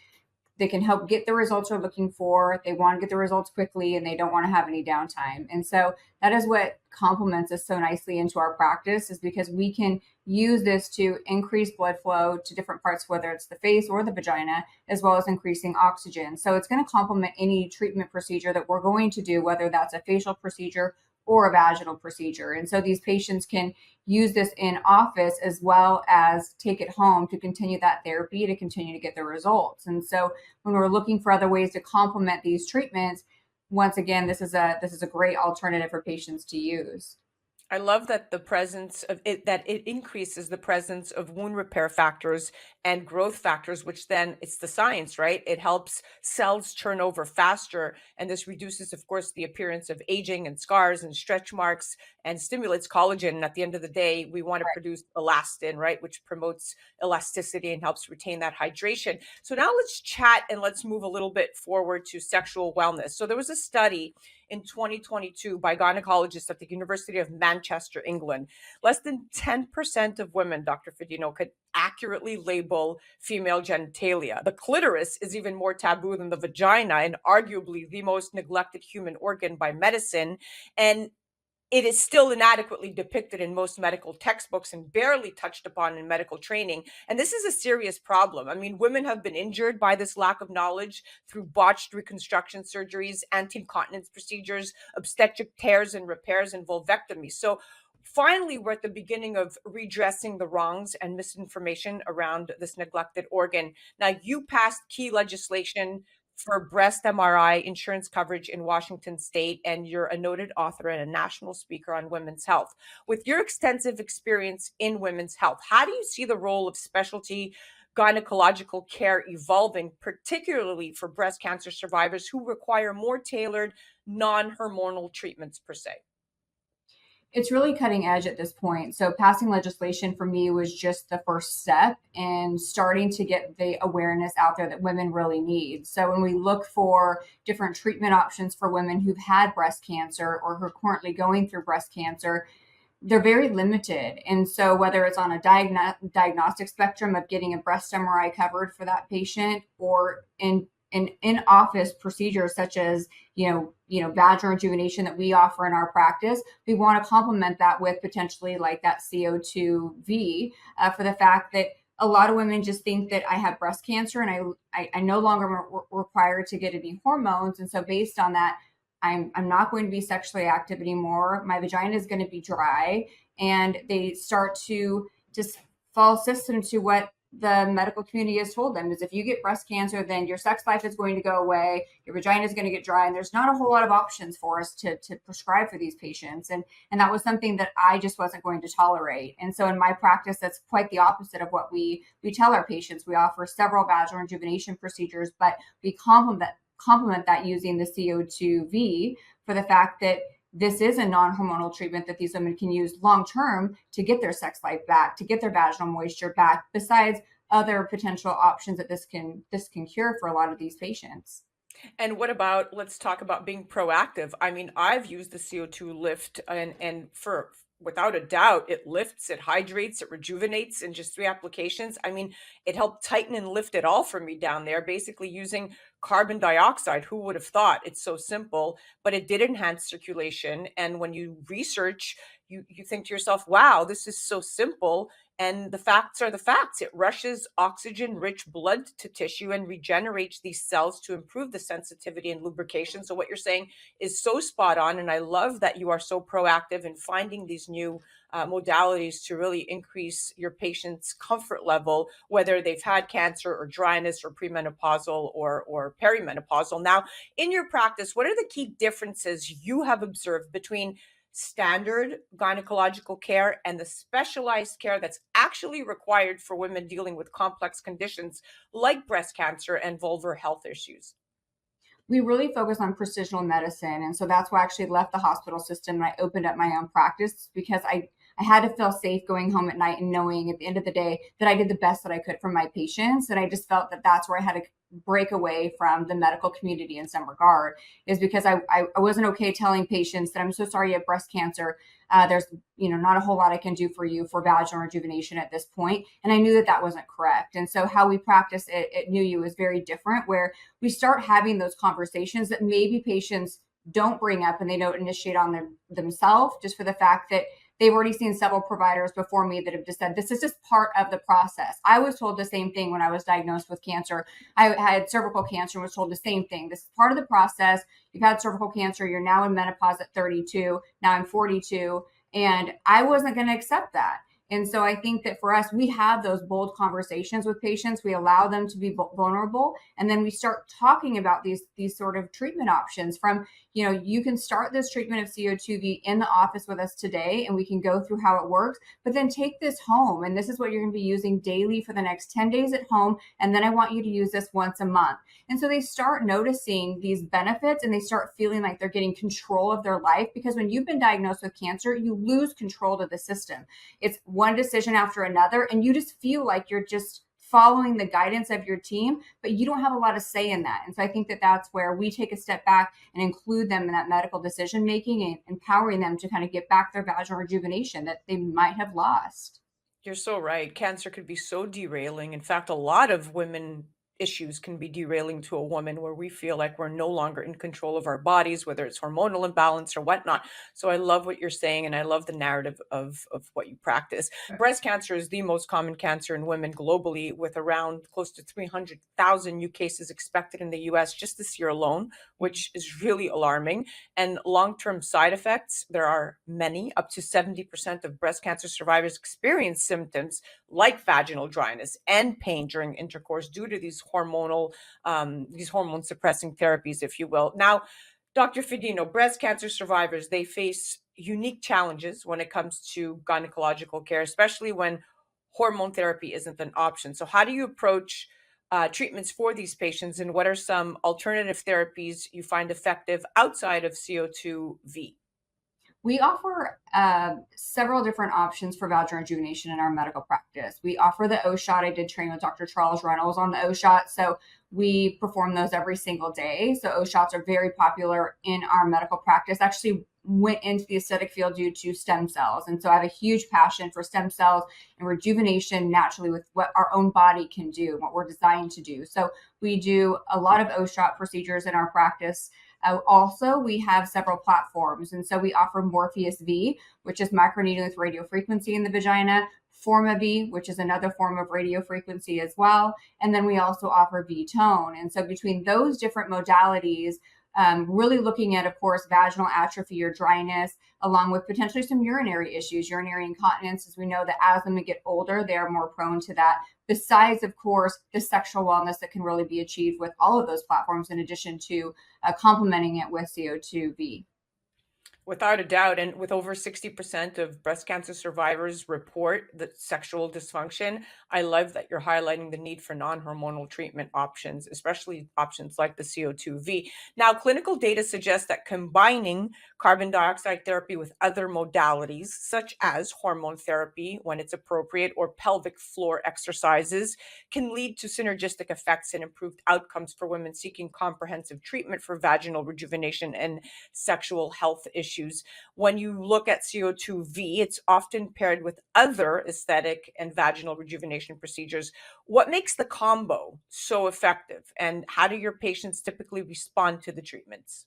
help get the results they're looking for. They want to get the results quickly and they don't want to have any downtime. And so that is what complements us so nicely into our practice, is because we can use this to increase blood flow to different parts, whether it's the face or the vagina, as well as increasing oxygen. So it's going to complement any treatment procedure that we're going to do, whether that's a facial procedure or a vaginal procedure. And so these patients can use this in office as well as take it home to continue that therapy, to continue to get the results. And so when we're looking for other ways to complement these treatments, once again, this is a great alternative for patients to use. I love that the presence of it, that it increases the presence of wound repair factors and growth factors, which then it's the science, right? It helps cells turn over faster. And this reduces, of course, the appearance of aging and scars and stretch marks and stimulates collagen. And at the end of the day, we want to produce elastin, right? Which promotes elasticity and helps retain that hydration. So now let's chat and let's move a little bit forward to sexual wellness. So there was a study in 2022 by gynecologists at the University of Manchester, England. Less than 10% of women, Dr. Fedino, could accurately label female genitalia. The clitoris is even more taboo than the vagina and arguably the most neglected human organ by medicine. And it is still inadequately depicted in most medical textbooks and barely touched upon in medical training. And this is a serious problem. I mean, women have been injured by this lack of knowledge through botched reconstruction surgeries, anti-incontinence procedures, obstetric tears and repairs, and vulvectomy. So finally, we're at the beginning of redressing the wrongs and misinformation around this neglected organ. Now, you passed key legislation for breast MRI insurance coverage in Washington state, and you're a noted author and a national speaker on women's health. With your extensive experience in women's health, how do you see the role of specialty gynecological care evolving, particularly for breast cancer survivors who require more tailored, non-hormonal treatments per se? It's really cutting edge at this point. So passing legislation for me was just the first step in starting to get the awareness out there that women really need. So when we look for different treatment options for women who've had breast cancer or who are currently going through breast cancer, they're very limited. And so whether it's on a diagnostic spectrum of getting a breast MRI covered for that patient, or in office procedures such as vaginal rejuvenation that we offer in our practice, we want to complement that with potentially like that CO2V for the fact that a lot of women just think that I have breast cancer and I no longer required to get any hormones, and so based on that, I'm not going to be sexually active anymore. My vagina is going to be dry, and they start to just fall system to what the medical community has told them is if you get breast cancer, then your sex life is going to go away, your vagina is going to get dry, and there's not a whole lot of options for us to prescribe for these patients. And that was something that I just wasn't going to tolerate. And so in my practice, that's quite the opposite of what we tell our patients. We offer several vaginal rejuvenation procedures, but we complement that using the CO2V for the fact that this is a non-hormonal treatment that these women can use long-term to get their sex life back, to get their vaginal moisture back, besides other potential options that this can cure for a lot of these patients. And what about, let's talk about being proactive. I mean, I've used the CO2 lift and for without a doubt, it lifts, it hydrates, it rejuvenates in just 3 applications. I mean, it helped tighten and lift it all for me down there, basically using carbon dioxide. Who would have thought? It's so simple, but it did enhance circulation. And when you research, you think to yourself, wow, this is so simple. And the facts are the facts. It rushes oxygen-rich blood to tissue and regenerates these cells to improve the sensitivity and lubrication. So what you're saying is so spot on. And I love that you are so proactive in finding these new modalities to really increase your patient's comfort level, whether they've had cancer or dryness or premenopausal or perimenopausal. Now, in your practice, what are the key differences you have observed between standard gynecological care and the specialized care that's actually required for women dealing with complex conditions like breast cancer and vulvar health issues? We really focus on precision medicine. And so that's why I actually left the hospital system and I opened up my own practice, because I had to feel safe going home at night and knowing at the end of the day that I did the best that I could for my patients. And I just felt that that's where I had to break away from the medical community in some regard, is because I wasn't okay telling patients that I'm so sorry you have breast cancer. There's not a whole lot I can do for you for vaginal rejuvenation at this point. And I knew that that wasn't correct. And so how we practice at NUU is very different, where we start having those conversations that maybe patients don't bring up and they don't initiate on themselves, just for the fact that they've already seen several providers before me that have just said, this is just part of the process. I was told the same thing when I was diagnosed with cancer. I had cervical cancer and was told the same thing. This is part of the process. You've had cervical cancer. You're now in menopause at 32. Now I'm 42. And I wasn't going to accept that. And so I think that for us, we have those bold conversations with patients. We allow them to be vulnerable. And then we start talking about these sort of treatment options from, you can start this treatment of CO2V in the office with us today, and we can go through how it works, but then take this home. And this is what you're going to be using daily for the next 10 days at home. And then I want you to use this once a month. And so they start noticing these benefits and they start feeling like they're getting control of their life, because when you've been diagnosed with cancer, you lose control of the system. It's one decision after another, and you just feel like you're just following the guidance of your team, but you don't have a lot of say in that. And so I think that that's where we take a step back and include them in that medical decision making and empowering them to kind of get back their vaginal rejuvenation that they might have lost. You're so right. Cancer could be so derailing. In fact, a lot of women issues can be derailing to a woman, where we feel like we're no longer in control of our bodies, whether it's hormonal imbalance or whatnot. So I love what you're saying, and I love the narrative of what you practice. Breast cancer is the most common cancer in women globally, with around close to 300,000 new cases expected in the US just this year alone, which is really alarming. And long-term side effects, there are many. Up to 70% of breast cancer survivors experience symptoms like vaginal dryness and pain during intercourse due to these hormone suppressing therapies, if you will. Now, Dr. Fedino, breast cancer survivors, they face unique challenges when it comes to gynecological care, especially when hormone therapy isn't an option. So how do you approach treatments for these patients, and what are some alternative therapies you find effective outside of CO2V? We offer several different options for vaginal rejuvenation in our medical practice. We offer the O shot. I did train with Dr. Charles Reynolds on the O shot, so we perform those every single day. So O shots are very popular in our medical practice. Actually went into the aesthetic field due to stem cells. And so I have a huge passion for stem cells and rejuvenation naturally with what our own body can do, what we're designed to do. So we do a lot of O shot procedures in our practice. Also, we have several platforms. And so we offer Morpheus V, which is microneedling with radio frequency in the vagina, Forma V, which is another form of radio frequency as well. And then we also offer V-Tone. And so between those different modalities, really looking at, of course, vaginal atrophy or dryness, along with potentially some urinary issues, urinary incontinence. As we know that as women get older, they're more prone to that. Besides, of course, the sexual wellness that can really be achieved with all of those platforms, in addition to complementing it with CO2V. Without a doubt. And with over 60% of breast cancer survivors report the sexual dysfunction, I love that you're highlighting the need for non-hormonal treatment options, especially options like the CO2V. Now, clinical data suggests that combining carbon dioxide therapy with other modalities, such as hormone therapy when it's appropriate, or pelvic floor exercises, can lead to synergistic effects and improved outcomes for women seeking comprehensive treatment for vaginal rejuvenation and sexual health issues. When you look at CO2V, it's often paired with other aesthetic and vaginal rejuvenation procedures. What makes the combo so effective, and how do your patients typically respond to the treatments?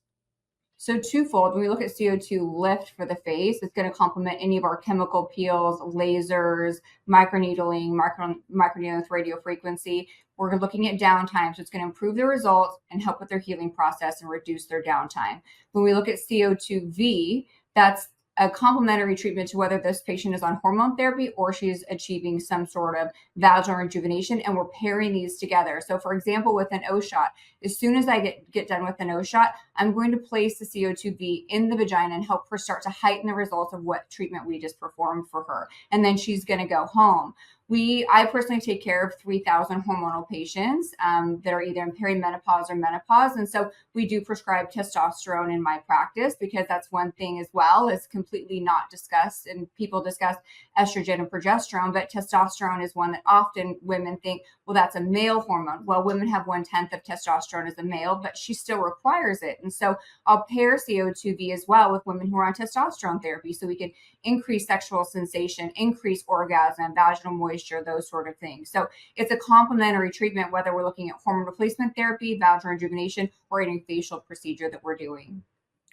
So twofold, when we look at CO2 lift for the face, it's going to complement any of our chemical peels, lasers, microneedling, microneedling with radio frequency. We're looking at downtime, so it's going to improve their results and help with their healing process and reduce their downtime. When we look at CO2V, that's a complementary treatment to whether this patient is on hormone therapy or she's achieving some sort of vaginal rejuvenation, and we're pairing these together. So for example, with an O shot, as soon as I get done with an O shot, I'm going to place the CO2V in the vagina and help her start to heighten the results of what treatment we just performed for her. And then she's going to go home. I personally take care of 3,000 hormonal patients that are either in perimenopause or menopause. And so we do prescribe testosterone in my practice, because that's one thing as well is completely not discussed. And people discuss estrogen and progesterone, but testosterone is one that often women think, well, that's a male hormone. Well, women have 1/10 of testosterone as a male, but she still requires it. And so I'll pair CO2V as well with women who are on testosterone therapy, so we can increase sexual sensation, increase orgasm, vaginal moisture, those sort of things. So it's a complementary treatment, whether we're looking at hormone replacement therapy, vaginal rejuvenation, or any facial procedure that we're doing.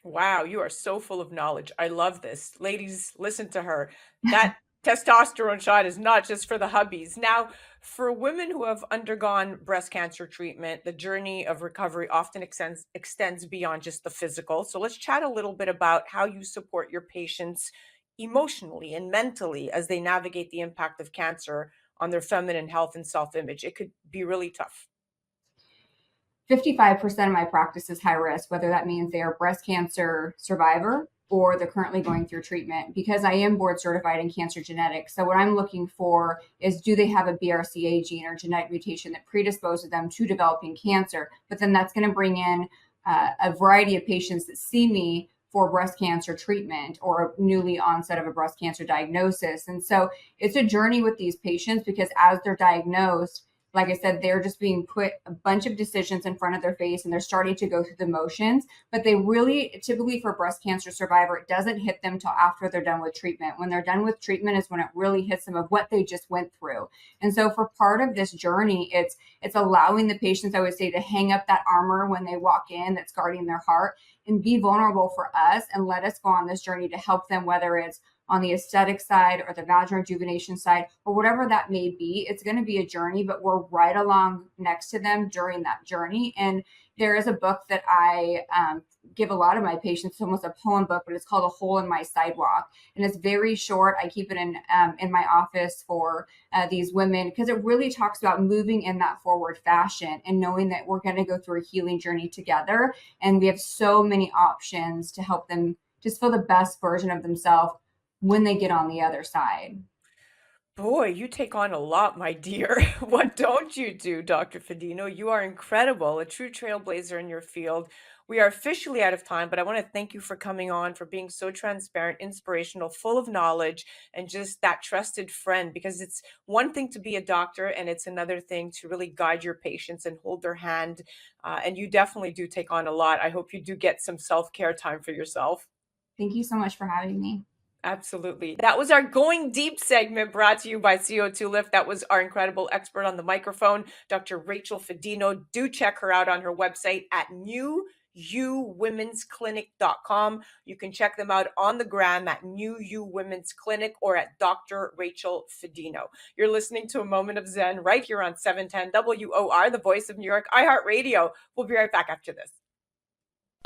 Wow, you are so full of knowledge. I love this. Ladies, listen to her. That testosterone shot is not just for the hubbies. Now, for women who have undergone breast cancer treatment, the journey of recovery often extends beyond just the physical. So let's chat a little bit about how you support your patients emotionally and mentally as they navigate the impact of cancer on their feminine health and self-image. It could be really tough. 55% of my practice is high risk, whether that means they are a breast cancer survivor or they're currently going through treatment, because I am board certified in cancer genetics. So what I'm looking for is, do they have a BRCA gene or genetic mutation that predisposes them to developing cancer? But then that's going to bring in a variety of patients that see me for breast cancer treatment or a newly onset of a breast cancer diagnosis. And so it's a journey with these patients, because as they're diagnosed, like I said, they're just being put a bunch of decisions in front of their face and they're starting to go through the motions. But they really, typically for a breast cancer survivor, it doesn't hit them till after they're done with treatment. When they're done with treatment is when it really hits them of what they just went through. And so for part of this journey, it's allowing the patients, I would say, to hang up that armor when they walk in that's guarding their heart, and be vulnerable for us and let us go on this journey to help them, whether it's on the aesthetic side or the vaginal rejuvenation side or whatever that may be. It's going to be a journey, but we're right along next to them during that journey. And there is a book that I give a lot of my patients. It's almost a poem book, but it's called A Hole in My Sidewalk. And it's very short. I keep it in my office for these women, because it really talks about moving in that forward fashion and knowing that we're going to go through a healing journey together. And we have so many options to help them just feel the best version of themselves when they get on the other side. Boy, you take on a lot, my dear. What don't you do, Dr. Fedino? You are incredible, a true trailblazer in your field. We are officially out of time, but I want to thank you for coming on, for being so transparent, inspirational, full of knowledge, and just that trusted friend, because it's one thing to be a doctor and it's another thing to really guide your patients and hold their hand. And you definitely do take on a lot. I hope you do get some self-care time for yourself. Thank you so much for having me. Absolutely. That was our Going Deep segment, brought to you by CO2 Lift. That was our incredible expert on the microphone, Dr. Rachel Fedino. Do check her out on her website at newuwomensclinic.com. You can check them out on the gram at New You Women's Clinic or at Dr. Rachel Fedino. You're listening to A Moment of Zen right here on 710 WOR, the voice of New York, iHeartRadio. We'll be right back after this.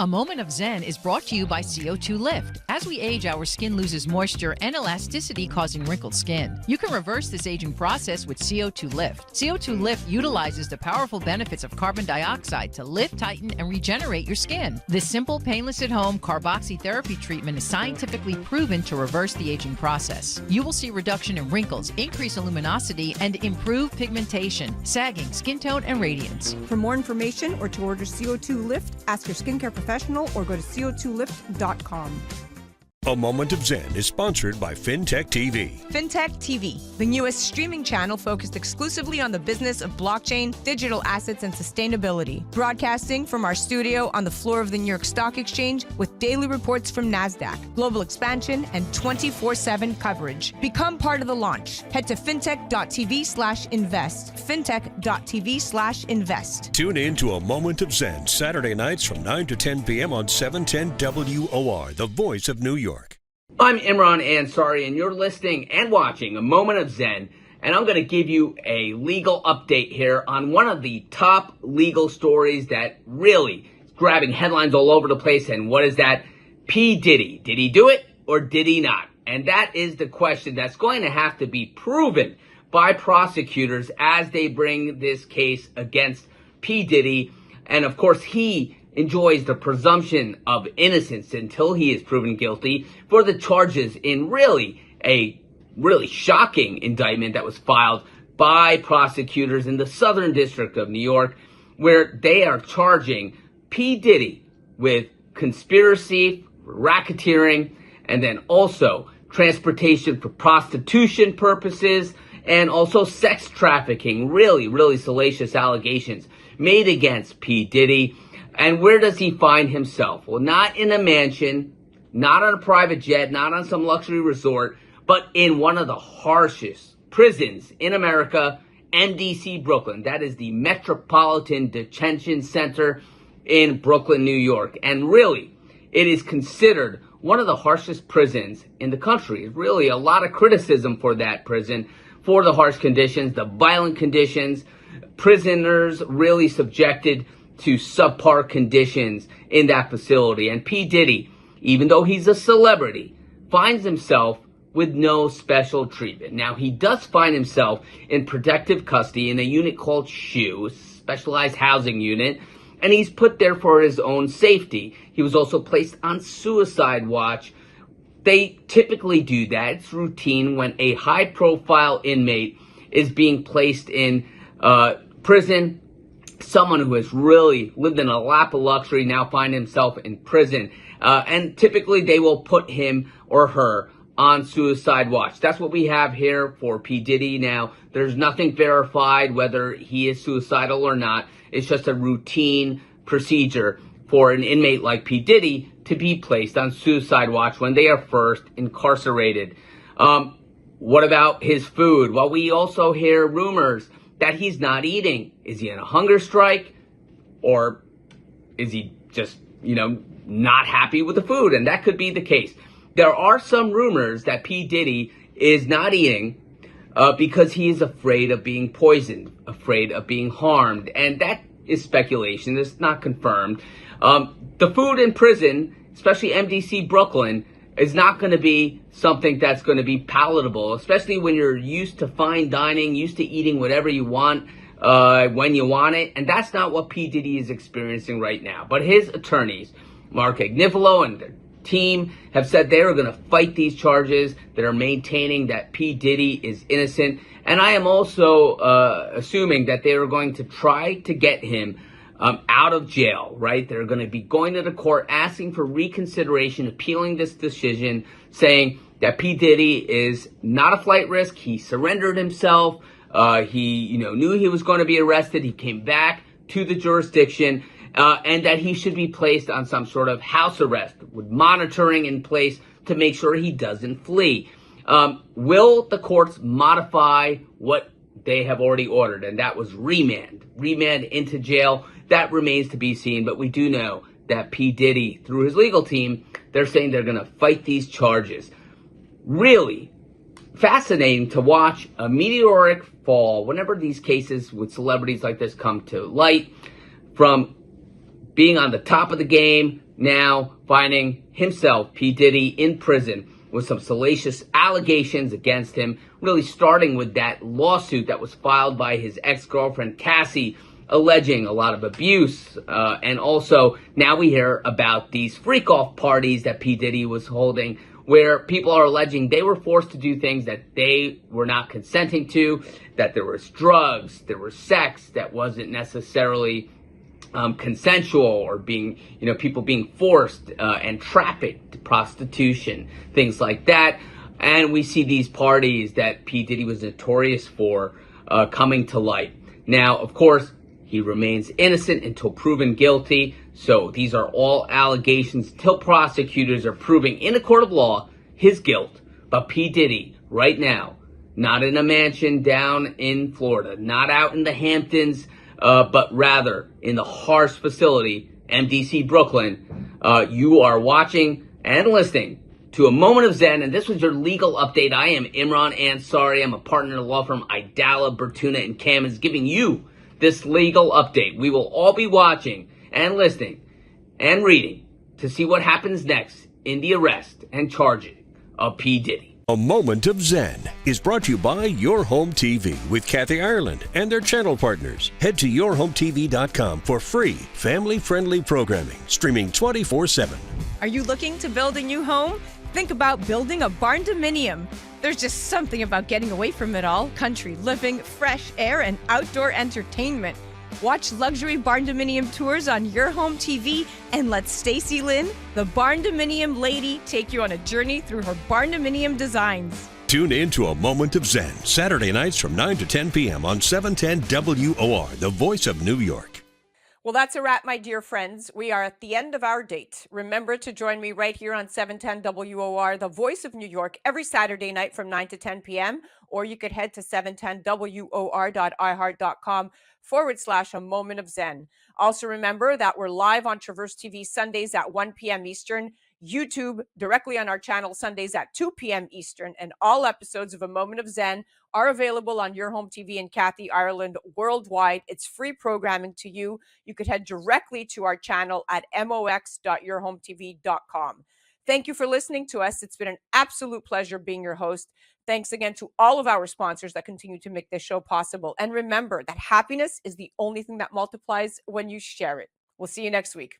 A Moment of Zen is brought to you by CO2 Lift. As we age, our skin loses moisture and elasticity, causing wrinkled skin. You can reverse this aging process with CO2 Lift. CO2 Lift utilizes the powerful benefits of carbon dioxide to lift, tighten, and regenerate your skin. This simple, painless at-home carboxytherapy treatment is scientifically proven to reverse the aging process. You will see reduction in wrinkles, increase luminosity, and improve pigmentation, sagging, skin tone, and radiance. For more information or to order CO2 Lift, ask your skincare professional or go to co2lift.com. A Moment of Zen is sponsored by Fintech TV. Fintech TV, the newest streaming channel focused exclusively on the business of blockchain, digital assets, and sustainability. Broadcasting from our studio on the floor of the New York Stock Exchange with daily reports from NASDAQ, global expansion, and 24/7 coverage. Become part of the launch. Head to fintech.tv/invest. Fintech.tv/invest. Tune in to A Moment of Zen Saturday nights from 9 to 10 p.m. on 710 WOR, the voice of New York. I'm Imran Ansari, and you're listening and watching A Moment of Zen, and I'm going to give you a legal update here on one of the top legal stories that really is grabbing headlines all over the place. And what is that? P. Diddy. Did he do it or did he not? And that is the question that's going to have to be proven by prosecutors as they bring this case against P. Diddy. And of course, he enjoys the presumption of innocence until he is proven guilty for the charges in a really shocking indictment that was filed by prosecutors in the Southern District of New York, where they are charging P. Diddy with conspiracy, racketeering, and then also transportation for prostitution purposes, and also sex trafficking. Really salacious allegations made against P. Diddy. And where does he find himself? Well, not in a mansion, not on a private jet, not on some luxury resort, but in one of the harshest prisons in America, MDC Brooklyn. That is the Metropolitan Detention Center in Brooklyn, New York. And really, it is considered one of the harshest prisons in the country. Really a lot of criticism for that prison, for the harsh conditions, the violent conditions, prisoners really subjected to subpar conditions in that facility. And P. Diddy, even though he's a celebrity, finds himself with no special treatment. Now, he does find himself in protective custody in a unit called SHU, a specialized housing unit, and he's put there for his own safety. He was also placed on suicide watch. They typically do that. It's routine when a high-profile inmate is being placed in prison. Someone who has really lived in a lap of luxury now find himself in prison. And typically they will put him or her on suicide watch. That's what we have here for P. Diddy. Now, there's nothing verified whether he is suicidal or not. It's just a routine procedure for an inmate like P. Diddy to be placed on suicide watch when they are first incarcerated. What about his food? Well, we also hear rumors that he's not eating. Is he on a hunger strike? Or is he just, not happy with the food? And that could be the case. There are some rumors that P. Diddy is not eating because he is afraid of being poisoned, afraid of being harmed. And that is speculation. It's not confirmed. The food in prison, especially MDC Brooklyn, is not going to be something that's going to be palatable, especially when you're used to fine dining, used to eating whatever you want when you want it. And that's not what P. Diddy is experiencing right now. But his attorneys, Mark Agnifilo and their team, have said they are going to fight these charges, that are maintaining that P. Diddy is innocent. And I am also assuming that they are going to try to get him out of jail, right? They're going to be going to the court asking for reconsideration, appealing this decision, saying that P. Diddy is not a flight risk. He surrendered himself. He, knew he was going to be arrested. He came back to the jurisdiction, and that he should be placed on some sort of house arrest with monitoring in place to make sure he doesn't flee. Will the courts modify what they have already ordered? And that was remand into jail. That remains to be seen, but we do know that P. Diddy, through his legal team, they're saying they're going to fight these charges. Really fascinating to watch a meteoric fall whenever these cases with celebrities like this come to light, from being on the top of the game, now finding himself, P. Diddy, in prison with some salacious allegations against him, really starting with that lawsuit that was filed by his ex-girlfriend, Cassie, alleging a lot of abuse. And also, now we hear about these freak-off parties that P. Diddy was holding, where people are alleging they were forced to do things that they were not consenting to, that there was drugs, there was sex that wasn't necessarily consensual, or being, people being forced and trafficked, prostitution, things like that. And we see these parties that P. Diddy was notorious for coming to light. Now, of course, he remains innocent until proven guilty. So these are all allegations till prosecutors are proving in a court of law his guilt. But P. Diddy, right now, not in a mansion down in Florida, not out in the Hamptons, but rather in the harsh facility, MDC Brooklyn. You are watching and listening to A Moment of Zen, and this was your legal update. I am Imran Ansari. I'm a partner in the law firm Idala, Bertuna, and Kamins, giving you this legal update. We will all be watching and listening and reading to see what happens next in the arrest and charging of P. Diddy. A Moment of Zen is brought to you by Your Home TV with Kathy Ireland and their channel partners. Head to yourhometv.com for free, family-friendly programming, streaming 24/7. Are you looking to build a new home? Think about building a barn-dominium. There's just something about getting away from it all. Country living, fresh air, and outdoor entertainment. Watch luxury barn-dominium tours on Your Home TV and let Stacy Lynn, the barn-dominium lady, take you on a journey through her barn-dominium designs. Tune in to A Moment of Zen, Saturday nights from 9 to 10 p.m. on 710 WOR, the voice of New York. Well, that's a wrap, my dear friends. We are at the end of our date. Remember to join me right here on 710 WOR, the voice of New York, every Saturday night from 9 to 10 p.m. Or you could head to 710WOR.iHeart.com/A Moment of Zen. Also remember that we're live on Traverse TV Sundays at 1 p.m. Eastern, YouTube directly on our channel Sundays at 2 p.m. Eastern, and all episodes of A Moment of Zen are available on Your Home TV and Kathy Ireland worldwide. It's free programming to you. You could head directly to our channel at mox.yourhometv.com. Thank you for listening to us. It's been an absolute pleasure being your host. Thanks again to all of our sponsors that continue to make this show possible. And remember that happiness is the only thing that multiplies when you share it. We'll see you next week.